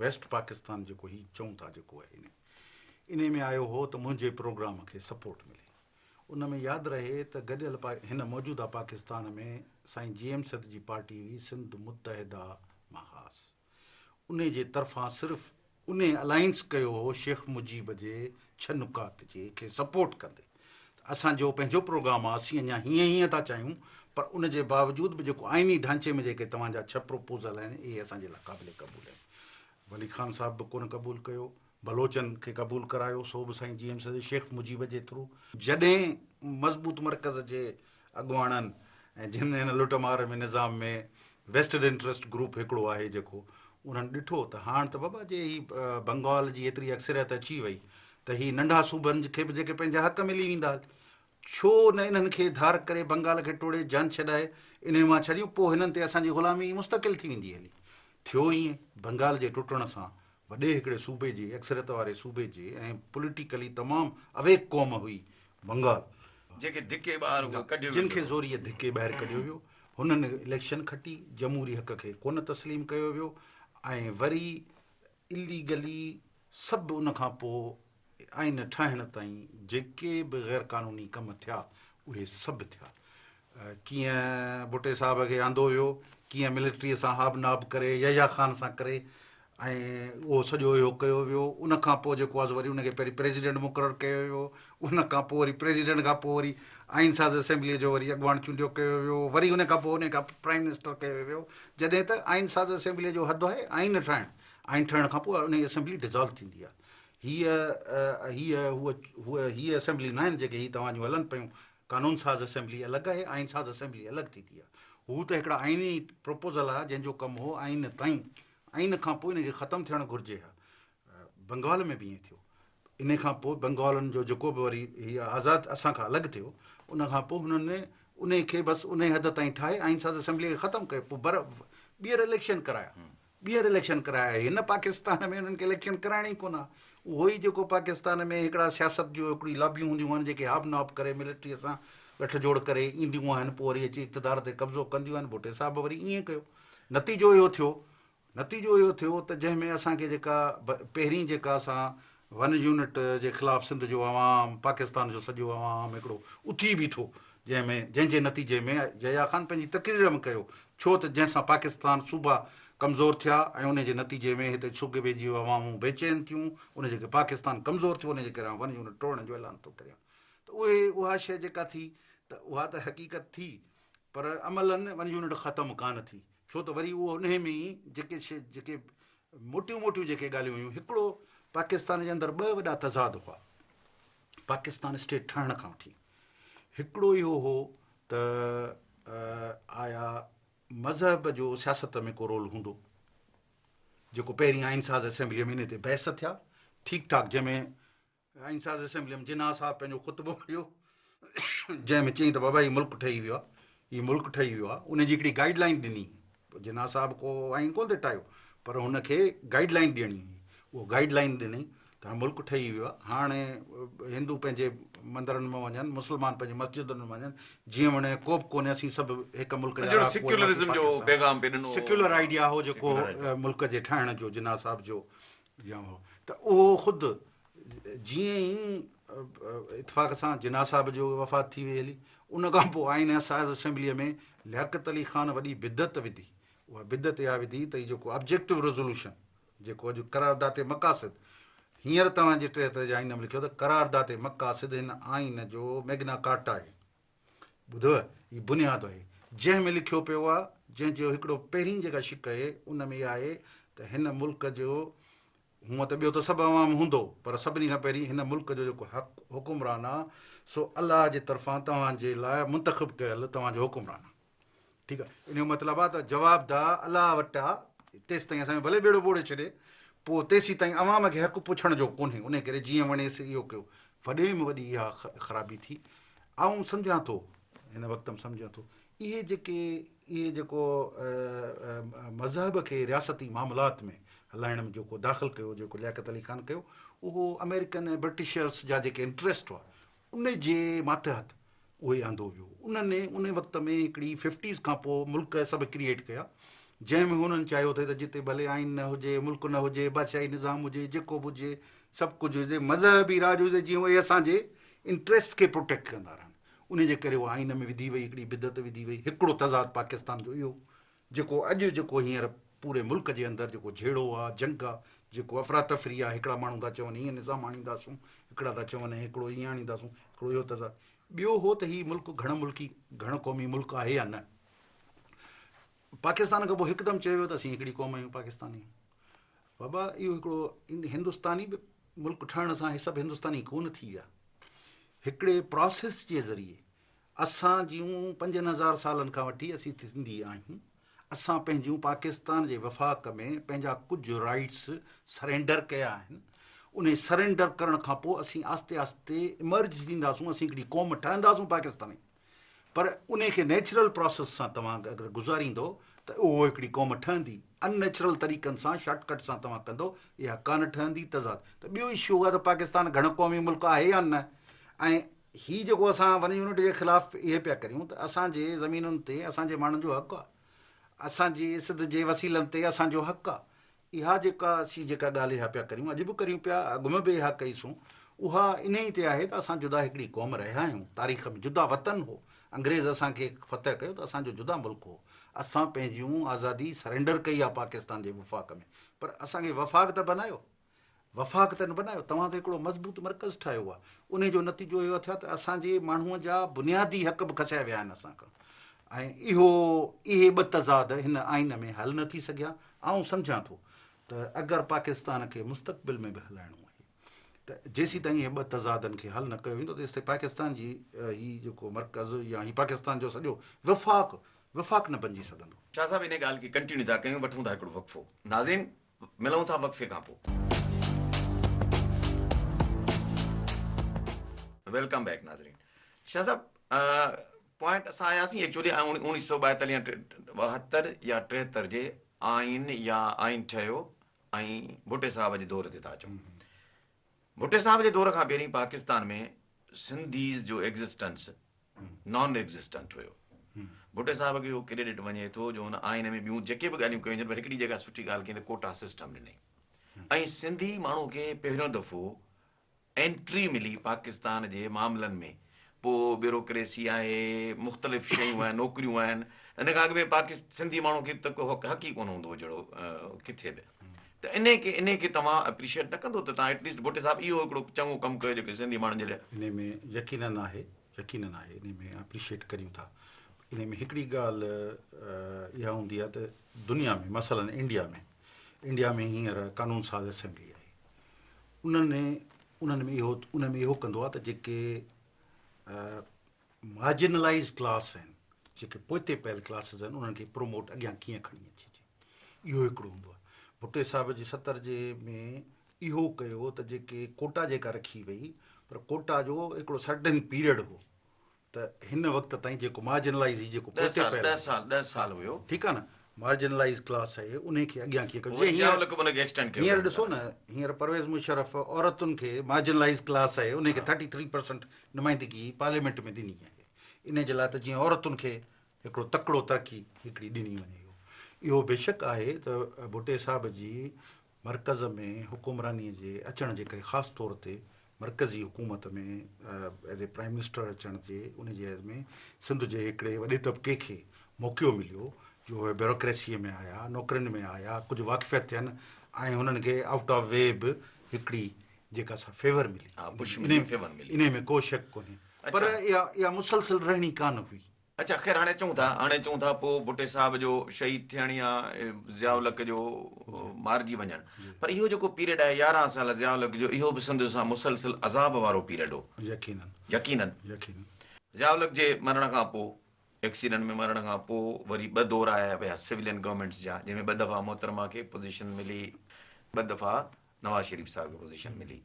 वेस्ट पाकिस्तान जेको ही चऊं था जेको आहे इन में आयो हो त मुंहिंजे प्रोग्राम खे सपोर्ट मिले। उन में यादि रहे त गॾियल हिन मौजूदा पाकिस्तान में साईं GM सद जी पार्टी हुई सिंध मुतहदा महास, उन जे तरफ़ां सिर्फ़ु उन अलाइंस कयो हो शेख मुजीब जे छनुकात जे खे सपोर्ट कंदे। असांजो पंहिंजो प्रोग्राम आहे, असीं अञा हीअं था चाहियूं, पर उन जे बावजूद बि जेको आइनी ढांचे में जेके तव्हांजा 6 प्रोपोज़ल आहिनि इहे असांजे लाइ क़ाबिल क़बूल आहिनि। वली ख़ान साहब बि कोन क़बूल कयो, बलोचन खे क़बूल करायो, सो बि साईं GM सद शेख मुजीब जे थ्रू। जॾहिं मज़बूत मर्कज़ जे अॻुवाणनि ऐं जिन हिन लुटमार में निज़ाम में वेस्टेड इंट्रस्ट ग्रुप हिकिड़ो आहे जेको, उन्हनि ॾिठो त हाणे त बाबा जे ही बंगाल जी एतिरी अक्सरियत अची वई त ही नंढा सूबनि खे बि जेके पंहिंजा हक़ मिली वेंदा, छो न इन्हनि खे धार करे बंगाल खे टोड़े जान छॾाए इन मां छॾियूं, पोइ हिननि ते असांजी ग़ुलामी मुस्तक़िल थी वेंदी हली। थियो ईअं, बंगाल जे टुटण सां वॾे हिकिड़े सूबे जे अक्सरियत वारे सूबे जे ऐं पॉलिटिकली तमामु अवेक क़ौम हुई बंगाल, जेके धिके ॿाहिरि कढियो जिन खे ज़ोरीअ धिके ॿाहिरि कढियो वियो, हुननि इलेक्शन खटी, जमहूरी हक़ खे कोन तस्लीम कयो वियो ऐं वरी इलीगली सभु उन खां पोइ आइन ठाहिण ताईं जेके बि गैर क़ानूनी कम थिया उहे सभु थिया। कीअं भुटे साहब खे आंदो वियो, कीअं मिलिट्रीअ सां हाब नाब करे यया ख़ान सां करे ऐं उहो सॼो इहो कयो वियो। उन खां पोइ जेको आहे वरी उनखे पहिरीं प्रेसिडेंट मुक़ररु कयो वियो, उन खां पोइ वरी प्रेसिडेंट खां पोइ वरी आइन साज़ असेंबलीअ जो वरी अॻुवाण चूंडियो कयो वियो, वरी उन खां पोइ उन खां प्राइम मिनिस्टर कयो वियो, जॾहिं त आइन साज़ असेंबलीअ जो हदु आहे आइन ठाहिणु, आइन ठहण खां पोइ उन असेंबली डिज़ोल्व थींदी आहे। हीअ असेंबली न आहिनि जेके हीअ तव्हांजूं हलनि पियूं, कानून साज़ असेंबली अलॻि आहे, आइन साज़ असेंबली अलॻि थींदी आहे। हू त हिकिड़ा आइनी प्रोपोज़ल आहे जंहिंजो कमु हो आइन ताईं, आइन खां पोइ इनखे ख़तमु थियणु घुरिजे हा। बंगाल में बि ईअं थियो, इन खां पोइ बंगालनि जो जेको बि वरी हीअ आज़ादु असांखां अलॻि थियो, उन खां पोइ हुननि उन खे बसि उन हद ताईं ठाहे आइन साज़ असेंबलीअ खे ख़तमु कयो, पोइ ॿीहर इलेक्शन कराया। हिन पाकिस्तान में हुननि खे इलेक्शन कराइण ई कोन आहे। उहो ई जेको पाकिस्तान में हिकिड़ा सियासत जो हिकिड़ी लॉबियूं हूंदियूं आहिनि जेके हाब नाब करे मिलिट्रीअ सां गठजोड़ करे ईंदियूं आहिनि, पोइ वरी अची इक़्तिदार ते कब्ज़ो कंदियूं आहिनि। भुटे साहब वरी ईअं कयो, नतीजो इहो थियो त जंहिंमें असांखे जेका पहिरीं जेका असां 1 यूनिट जे ख़िलाफ़ु सिंध जो अवाम, पाकिस्तान जो सॼो अवाम हिकिड़ो उथी बीठो, जंहिंजे नतीजे में यया ख़ान पंहिंजी तक़रीर में कयो, छो त जंहिंसां पाकिस्तान सूबा कमज़ोर थिया ऐं उनजे नतीजे में हिते सूबे जी अवामूं बेचैन थियूं, उन जेके पाकिस्तान कमज़ोर थियो, उनजे करे 1 यूनिट तोड़ण जो ऐलान थो करियां। त उहा शइ जेका थी त उहा त हक़ीक़त थी, पर अमलनि 1 यूनिट ख़तमु कान थी, छो त वरी उहो उन में ई जेके मोटियूं जेके ॻाल्हियूं हुयूं, हिकिड़ो पाकिस्तान जे अंदरि 2 वॾा तज़ाद हुआ पाकिस्तान स्टेट ठहण खां वठी। हिकिड़ो इहो हो त आया मज़हब जो सियासत में को रोल हूंदो, जेको पहिरीं आइन साज़ असेंबलीअ में इन ते बहस थिया ठीकु ठाक, जंहिंमें आइन साज़ असेंबलीअ में जिन्ना साहब पंहिंजो ख़ुतबो कयो, जंहिंमें चई त बाबा हीउ मुल्क ठही वियो आहे, उनजी हिकिड़ी गाइडलाइन ॾिनी। जिन्ना साहब को आइन कोन ते ठाहियो, पर हुनखे गाइडलाइन ॾियणी हुई, उहो गाइडलाइन ॾिनी त मुल्क ठही वियो आहे। हाणे हिंदू पंहिंजे मंदरनि में वञनि, मुस्लमान पंहिंजे मस्जिदनि में वञनि, जीअं वणे को बि कोन्हे, असीं सभु हिकु मुल्क जा। सेक्युलर आइडिया हो जेको मुल्क जे ठाहिण जो जिन्ना साहब जो हो, त उहो ख़ुदि जीअं ई इतफ़ाक़ सां जिन्ना साहब जो वफ़ात थी वई हली, उन खां पोइ आइन साज़ असेंबलीअ में लियाक़त अली ख़ान वॾी बिदत विधी। उहा बिदत इहा विधी त हीउ जेको ऑब्जेक्टिव रेज़ोल्यूशन जेको अॼु करारदाते मक़ासिद, हींअर तव्हांजे 73 जे आइन में लिखियो त करारदाते मक़ासिद हिन आइन जो मैग्ना कार्टा आहे, ॿुधव, हीअ बुनियादु आहे, जंहिंमें लिखियो पियो आहे, जंहिंजो हिकिड़ो पहिरीं जेका शिक आहे उन में इहा आहे त हिन मुल्क जो, हूअं त ॿियो त सभु अवाम हूंदो, पर सभिनी खां पहिरीं हिन मुल्क जो जेको हुकुमरान आहे सो अलाह जे तरफ़ां तव्हांजे लाइ मुंतख़िब कयल तव्हांजो हुकुमरान आहे। ठीकु आहे, इन जो मतिलबु आहे त जवाबदार अलाह वटि आहे, तेसि ताईं असांखे भले ॿेड़ो ॿोड़े छॾे, पोइ तेसि ताईं अवाम खे हक़ु पुछण जो कोन्हे, उन करे जीअं वणेसि इहो कयो। वॾे में वॾी इहा ख़राबी थी। ऐं सम्झां थो, हिन वक़्तु में सम्झां थो, इहे जेको मज़हब खे रियासती मामलात में हलाइण में जेको दाख़िल कयो, जेको लियाकत अली ख़ान कयो, उहो अमेरिकन ऐं ब्रिटिशर्स जा जेके इंट्रस्ट हुआ उन जे मातहत उहे आंदो वियो। उन्हनि उन वक़्त में हिकिड़ी 50s खां पोइ मुल्क सभु क्रिएट कया, जंहिंमें हुननि चाहियो थे त जिते भले आइन न हुजे, मुल्क न हुजे, बादशाही निज़ाम हुजे, जेको बि हुजे, सभु कुझु हुजे, मज़हबी राज हुजे, जीअं उहे असांजे इंट्रस्ट खे प्रोटेक्ट कंदा रहनि। उन जे करे उहा आइन में विधी वई, हिकिड़ी बिदत विधी वई। हिकिड़ो तज़ाद पाकिस्तान जो इहो जेको अॼु जेको हींअर पूरे मुल्क जे अंदरि जेको झेड़ो आहे, जंग आहे, जेको अफ़रा तफ़री आहे, हिकिड़ा माण्हू था चवनि हीअं निज़ाम आणींदासूं, हिकिड़ा था चवनि हिकिड़ो ईअं आणींदासूं, हिकिड़ो इहो तज़ाद। ॿियो हो त हीउ मुल्क घण क़ौमी मुल्क आहे या न। पाकिस्तान खां पोइ हिकदमि चयो वियो त असीं हिकिड़ी क़ौम आहियूं, पाकिस्तानी। बाबा इहो हिकिड़ो हिंदुस्तानी बि मुल्क ठहण सां हे सभु हिंदुस्तानी कोन थी विया। हिकिड़े प्रोसेस जे ज़रिए असां जूं 5000 सालनि खां वठी असीं सिंधी आहियूं, असां पंहिंजूं पाकिस्तान जे वफ़ाक़ में पंहिंजा कुझु राइट्स सरेंडर कया आहिनि। उन सरेंडर करण खां पोइ असीं आस्ते आस्ते इमर्ज थींदासूं, असीं हिकिड़ी क़ौम ठहंदासूं पाकिस्तानी। पर उन खे नेचुरल प्रोसेस सां तव्हां अगरि गुज़ारींदो त उहो हिकिड़ी क़ौम ठहंदी। अननेचुरल तरीक़नि सां, शॉर्टकट सां तव्हां कंदो, इहा कान ठहंदी। तज़ाद त ॿियो इशू आहे त पाकिस्तान घण क़ौमी मुल्क आहे या न। ऐं हीअ जेको असां वरी यूनिट जे ख़िलाफ़ु इहे पिया करियूं त असांजे ज़मीनुनि ते असांजे माण्हुनि जो हक़ु आहे, असांजी इज़त जे वसीलनि ते असांजो हक़ु आहे। इहा जेका ॻाल्हि इहा पिया करियूं, अॼु बि करियूं पिया, अॻु में बि इहा कईसूं, उहा इन ई ते आहे त असां जुदा हिकिड़ी क़ौम रहिया आहियूं। तारीख़ में जुदा वतन हो, अंग्रेज़ असांखे फतह कयो त असांजो जुदा मुल्क हो। असां पंहिंजूं आज़ादी सरेंडर कई आहे पाकिस्तान जे वफ़ाक़ में, पर असांखे वफ़ाक़ त बनायो, वफ़ाक़ त न बनायो। तव्हां त हिकिड़ो मज़बूत मर्कज़ ठाहियो आहे, उन जो नतीजो इहो थियो त असांजे माण्हूअ जा बुनियादी हक़ बि खसाया विया आहिनि असां खां। ऐं इहे ॿ तज़ाद हिन आइन में हल न थी सघिया। ऐं सम्झां थो त अगरि पाकिस्तान खे मुस्तक़बिल में बि हलाइणो आहे त जेसीं ताईं इहे ॿ तज़ादनि खे हल न कयो वेंदो, तेसिताईं पाकिस्तान जी हीउ जेको मर्कज़ या हीउ पाकिस्तान जो सॼो वफ़ाक़ न बणिजी सघंदो। शाह साहब इन ॻाल्हि खे कंटिन्यू था कयूं, वठूं था हिकिड़ो वक़फ़ो। नाज़रीन, मिलूं था वक़फ़े खां पोइ। वेलकम बैक नाज़रीन। शाह साहब, पॉइंट असां आयासीं एक्चुअली 1972 या 73 जे आइन ठहियो ऐं भुट्टे साहब जे दौर ते था अचूं। भुट्टे साहब जे दौर खां पहिरीं पाकिस्तान में सिंधीज़ जो एग्ज़िस्टेंस नॉन एग्ज़िस्टेंट हुयो। भुट्टे साहब खे इहो क्रेडिट वञे थो जो हुन आइन में ॿियूं जेके बि ॻाल्हियूं कयूं, पर हिकिड़ी जॻह सुठी ॻाल्हि कई त कोटा सिस्टम ॾिनई ऐं सिंधी माण्हू खे पहिरियों दफ़ो एंट्री मिली पाकिस्तान जे मामलनि में। पोइ ब्यूरोक्रेसी आहे, मुख़्तलिफ़ शयूं आहिनि, नौकरियूं आहिनि, इन खां अॻु में सिंधी माण्हू खे त को हक़ ई कोन हूंदो जहिड़ो किथे बि। त इन खे तव्हां एप्रिशिएट न कंदो त तव्हां एटलीस्ट भुट्टे साहब इहो हिकिड़ो चङो कमु कयो जेके सिंधी माण्हुनि जे लाइ? इन में यकीनन आहे, इन में एप्रिशिएट करियूं था। इन में हिकिड़ी ॻाल्हि इहा हूंदी आहे त दुनिया में, मसलन इंडिया में हींअर कानून साज़ असेंबली आहे, उन्हनि में इहो कंदो आहे त जेके मार्जिनलाइज़ क्लास आहिनि, जेके पोइते पयल क्लासिस आहिनि, उन्हनि खे प्रोमोट अॻियां कीअं खणी अचिजे, इहो हिकिड़ो हूंदो आहे। भुट्टे साहब जी 70 जे में इहो कयो त जेके कोटा जेका रखी वई, पर कोटा जो हिकिड़ो सर्टन पीरियड हो त हिन वक़्त ताईं जेको मार्जिनलाइज़ जेको 10 साल हुयो, ठीकु आहे न, मार्जिनलाइज़ क्लास आहे, उन खे अॻियां कीअं कयो। हींअर ॾिसो न, हींअर परवेज़ मुशर्रफ औरतुनि खे मार्जिनलाइज़ क्लास आहे, उन खे 33% नुमाइंदगी पार्लियामेंट में ॾिनी आहे। इन जे लाइ त जीअं औरतुनि खे हिकिड़ो तकिड़ो तरक़ी हिकिड़ी ॾिनी वञे। इहो बेशक आहे त भुट्टे साहब जी मर्कज़ में हुकुमरानीअ जे अचण जे करे, ख़ासि तौर ते मर्कज़ी हुकूमत में एज़ ए प्राइम मिनिस्टर अचण जे उन जे में सिंध जे हिकिड़े वॾे तबिके खे मौक़ो मिलियो जो उहे ब्यूरोक्रेसीअ में आया, नौकरियुनि में आया, कुझु वाक़फ़ियत थियनि ऐं हुननि खे आउट ऑफ वे बि हिकिड़ी जेका सा फेवर मिली। इन में को शक कोन्हे, पर इहा मुसलसिल रहणी कान हुई। अच्छा, ख़ैर हाणे चऊं था पोइ भुट्टे साहब जो शहीद थियण या ज़ियाउल हक़ जो मारिजी वञणु, पर इहो जेको पीरियड आहे 11 साल ज़ियाउल हक़ जो, इहो बि सिंध सां मुसलसिल अज़ाब वारो पीरियड हो। यकीनन ज़ियाउल हक़ जे मरण खां पोइ, एक्सीडेंट में मरण खां पोइ वरी 2 दौर आया पिया सिविलियन गवर्नमेंट्स जा, जंहिंमें 2 दफ़ा मोहतरमा खे पोज़ीशन मिली, 2 दफ़ा नवाज़ शरीफ़ साहब खे पोज़ीशन मिली।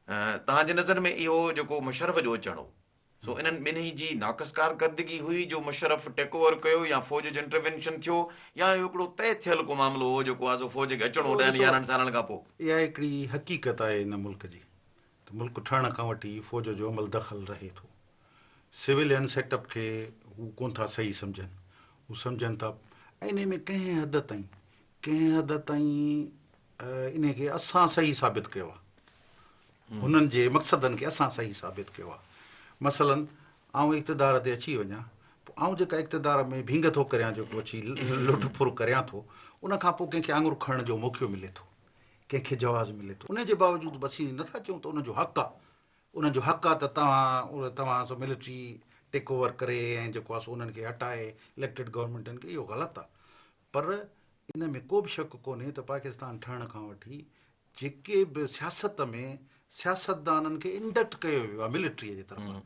तव्हांजे नज़र में इहो जेको मुशर्रफ जो अचणु हो, सो इन्हनि ॿिन्ही जी नाक़स कारकर्दगी हुई जो मुशर्रफ टेक ओवर कयो या फ़ौज जो इंटरवेंशन थियो या हिकिड़ो तय थियल को मामिलो हो जेको आहे सो फ़ौज खे अचिणो 10-11 सालनि खां पोइ? इहा हिकिड़ी हक़ीक़त आहे इन मुल्क जी त मुल्क ठहण खां वठी फ़ौज जो अमल दख़ल रहे थो। सिविलियन सेटअप खे हू कोन था सही सम्झनि, हू सम्झनि था ऐं इन में कंहिं हद ताईं इन खे असां सही साबित कयो आहे, हुननि जे मक़सदनि खे असां सही साबित कयो आहे। मसलन आउं इक़्तिदार ते अची वञा, आउं जेका इक़्तिदार में भींग थो करियां, जेको अची लुट फुर करियां थो, उन खां पोइ कंहिंखे आङुर खणण जो मौक़ो मिले थो, कंहिंखे जवाज़ मिले थो, उन जे बावजूदि बसी नथा चऊं त उनजो हक़ आहे, उनजो हक़ आहे त तव्हां सो मिलिट्री टेक ओवर करे ऐं जेको आहे सो उन्हनि खे हटाए इलेक्टेड गवर्नमेंटनि खे, इहो ग़लति आहे। पर इन में को बि शक कोन्हे त पाकिस्तान ठहण खां वठी जेके बि सियासत में सियासतदाननि खे इंडक्ट कयो वियो आहे मिलिट्रीअ जे तरफ़ां,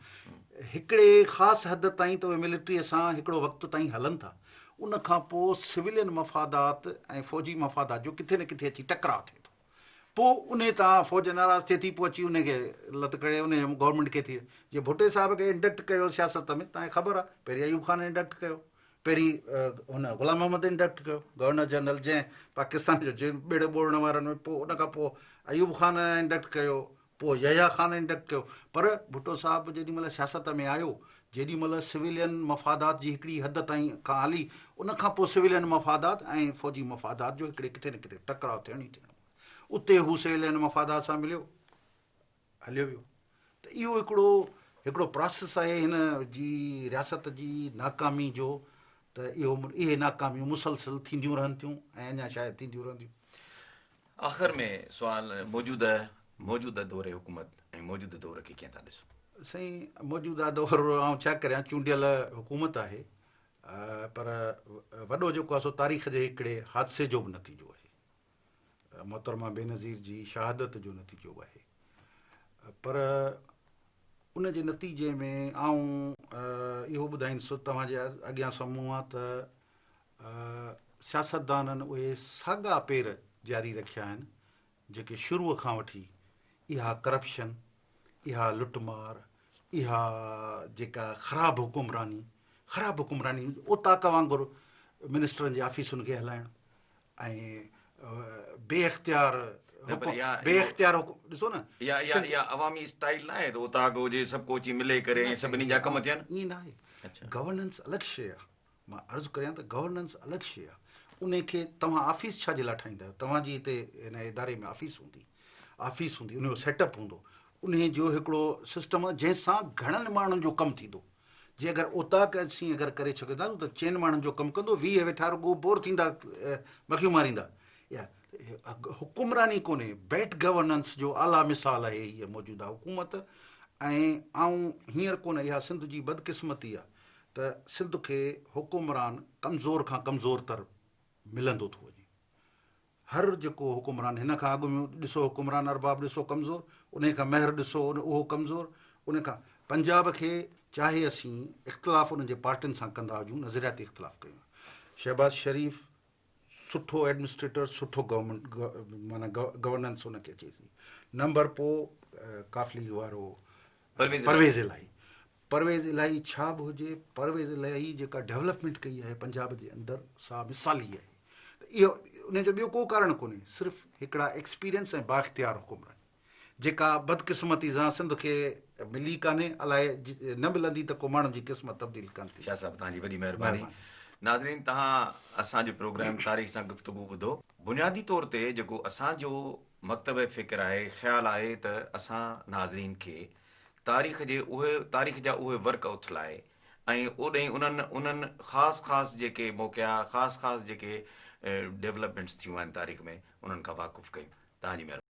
हिकिड़े ख़ासि हद ताईं त उहे मिलिट्रीअ सां हिकिड़ो वक़्तु ताईं हलनि था, उन खां पोइ सिविलियन मफ़ादात ऐं फ़ौजी मफ़ादात जो किथे न किथे अची टकराव थिए थो, पोइ उन तां फ़ौज नाराज़ थिए थी, पोइ अची उनखे लत करे उन गवर्नमेंट खे थी। जीअं भुट्टे साहिब खे इंडक्ट कयो सियासत में, तव्हांखे ख़बर आहे, पहिरीं अयूब ख़ान इंडक्ट कयो, पहिरीं हुन ग़ुलाम मोहम्मद इंडक्ट कयो गवर्नर जनरल जंहिं पाकिस्तान जो ॿेड़ ॿोड़ण वारनि में, पोइ उन खां पोइ अयूब ख़ान इंडक्ट कयो, पोइ यहया ख़ान इंडक्ट कयो। पर भुट्टो साहिबु जेॾी महिल सियासत में आयो, जेॾी महिल सिविलियन मफ़ादात जी हिकिड़ी हद ताईं खां हली, उन खां पोइ सिविलियन मफ़ादात ऐं फ़ौजी मफ़ादात जो हिकिड़े किथे न किथे टकराव थियणो ई थियणो, उते हू सिविलियन मफ़ादात सां मिलियो, हलियो वियो। त इहो हिकिड़ो प्रोसेस आहे हिन जी रियासत जी नाकामी जो, त इहे नाकामियूं मुसलसिल थींदियूं रहनि थियूं ऐं अञा शायदि थींदियूं रहंदियूं। आख़िर में सुवाल मौजूदा दौरे हुकूमत ऐं मौजूदा दौर खे कीअं था ॾिसो? साईं, मौजूदा दौर आउं छा करियां, चूंडियल हुकूमत आहे, पर वॾो जेको आहे सो तारीख़ जे हिकिड़े हादसे जो बि नतीजो आहे, मोहतरमा बेनज़ीर जी शहादत जो नतीजो बि आहे। पर उन जे नतीजे में आउं इहो ॿुधाईंदुसि तव्हांजे अॻियां साम्हूं आहे त सियासतदाननि उहे साॻा पेर जारी रखिया आहिनि जेके शुरूअ खां वठी इहा करप्शन, इहा लुटमार, इहा जेका ख़राबु हुकुमरानी ओताक वांगुरु मिनिस्टरनि जे ऑफिसुनि खे हलाइणु ऐं बेइख्तियार ॾिसो न, इहा अवामी स्टाइल न आहे त उताक हुजे सभु को अची मिले करे सभिनी जा कम थियनि? ईअं न आहे, गवर्नेंस अलॻि शइ आहे। मां अर्ज़ु करियां त गवर्नेंस अलॻि शइ आहे, उनखे तव्हां ऑफिस छा जे लाइ ठाहींदा आहियो? तव्हांजी हिते हिन इदारे में ऑफिस हूंदी, उनजो सेटअप हूंदो, उन जो हिकिड़ो सिस्टम आहे जंहिंसां घणनि माण्हुनि जो कमु थींदो। जे अगरि ओताक असीं अगरि करे छॾींदासीं त चइनि माण्हुनि जो कमु कंदो, 20 वेठा रुॻो बोर थींदा, मखियूं मारींदा। या हुकुमरानी कोन्हे, बैड गवर्नेंस जो आला मिसाल आहे हीअ मौजूदा हुकूमत। ऐं आउं हींअर कोन, इहा सिंध जी बदकिस्मती आहे त सिंध खे हुकुमरान कमज़ोर खां कमज़ोर तर मिलंदो थो वञे। हर जेको हुकुमरान, हिन खां अॻु में ॾिसो हुकुमरान अरबाब ॾिसो कमज़ोर, उन खां महर ॾिसो उहो कमज़ोर, उन खां पंजाब खे चाहे असीं इख़्तिलाफ़ उन्हनि जे पार्टियुनि सां कंदा हुजूं, नज़रियाती इख़्तिलाफ़ कयूं, शहबाज़ शरीफ़ सुठो एडमिनिस्ट्रेटर, सुठो माना गवर्नेंस हुनखे अचे थी। नंबर पोइ काफ़ली वारो परवेज़ इलाही छा बि हुजे, परवेज़ इलाही जेका डेवलपमेंट कई आहे पंजाब जे अंदरि, सा मिसाली आहे। इहो उनजो ॿियो को कारण कोन्हे, सिर्फ़ु हिकिड़ा एक्सपीरियंस ऐं बाइख्तियार हुकुमरानी जेका बदकिस्मती सां सिंध खे मिली कान्हे, अलाए न मिलंदी त को माण्हुनि जी क़िस्मत तब्दील कान थी। शाह साहिब, तव्हांजी वॾी महिरबानी। नाज़रीन, तव्हां असांजो प्रोग्राम तारीख़ सां गुफ़्तगू ॿुधो। बुनियादी तौर ते जेको असांजो मकतब फ़िक्र आहे, ख़्यालु आहे त असां नाज़रीन खे तारीख़ जा उहे वर्क उथलाए ऐं ओॾे उन्हनि ख़ासि जेके मौक़िया, ख़ासि जेके डेवलपमेंट्स थियूं आहिनि तारीख़ में, उन्हनि खां वाक़ुफ़ु कयूं। तव्हांजी महिरबानी।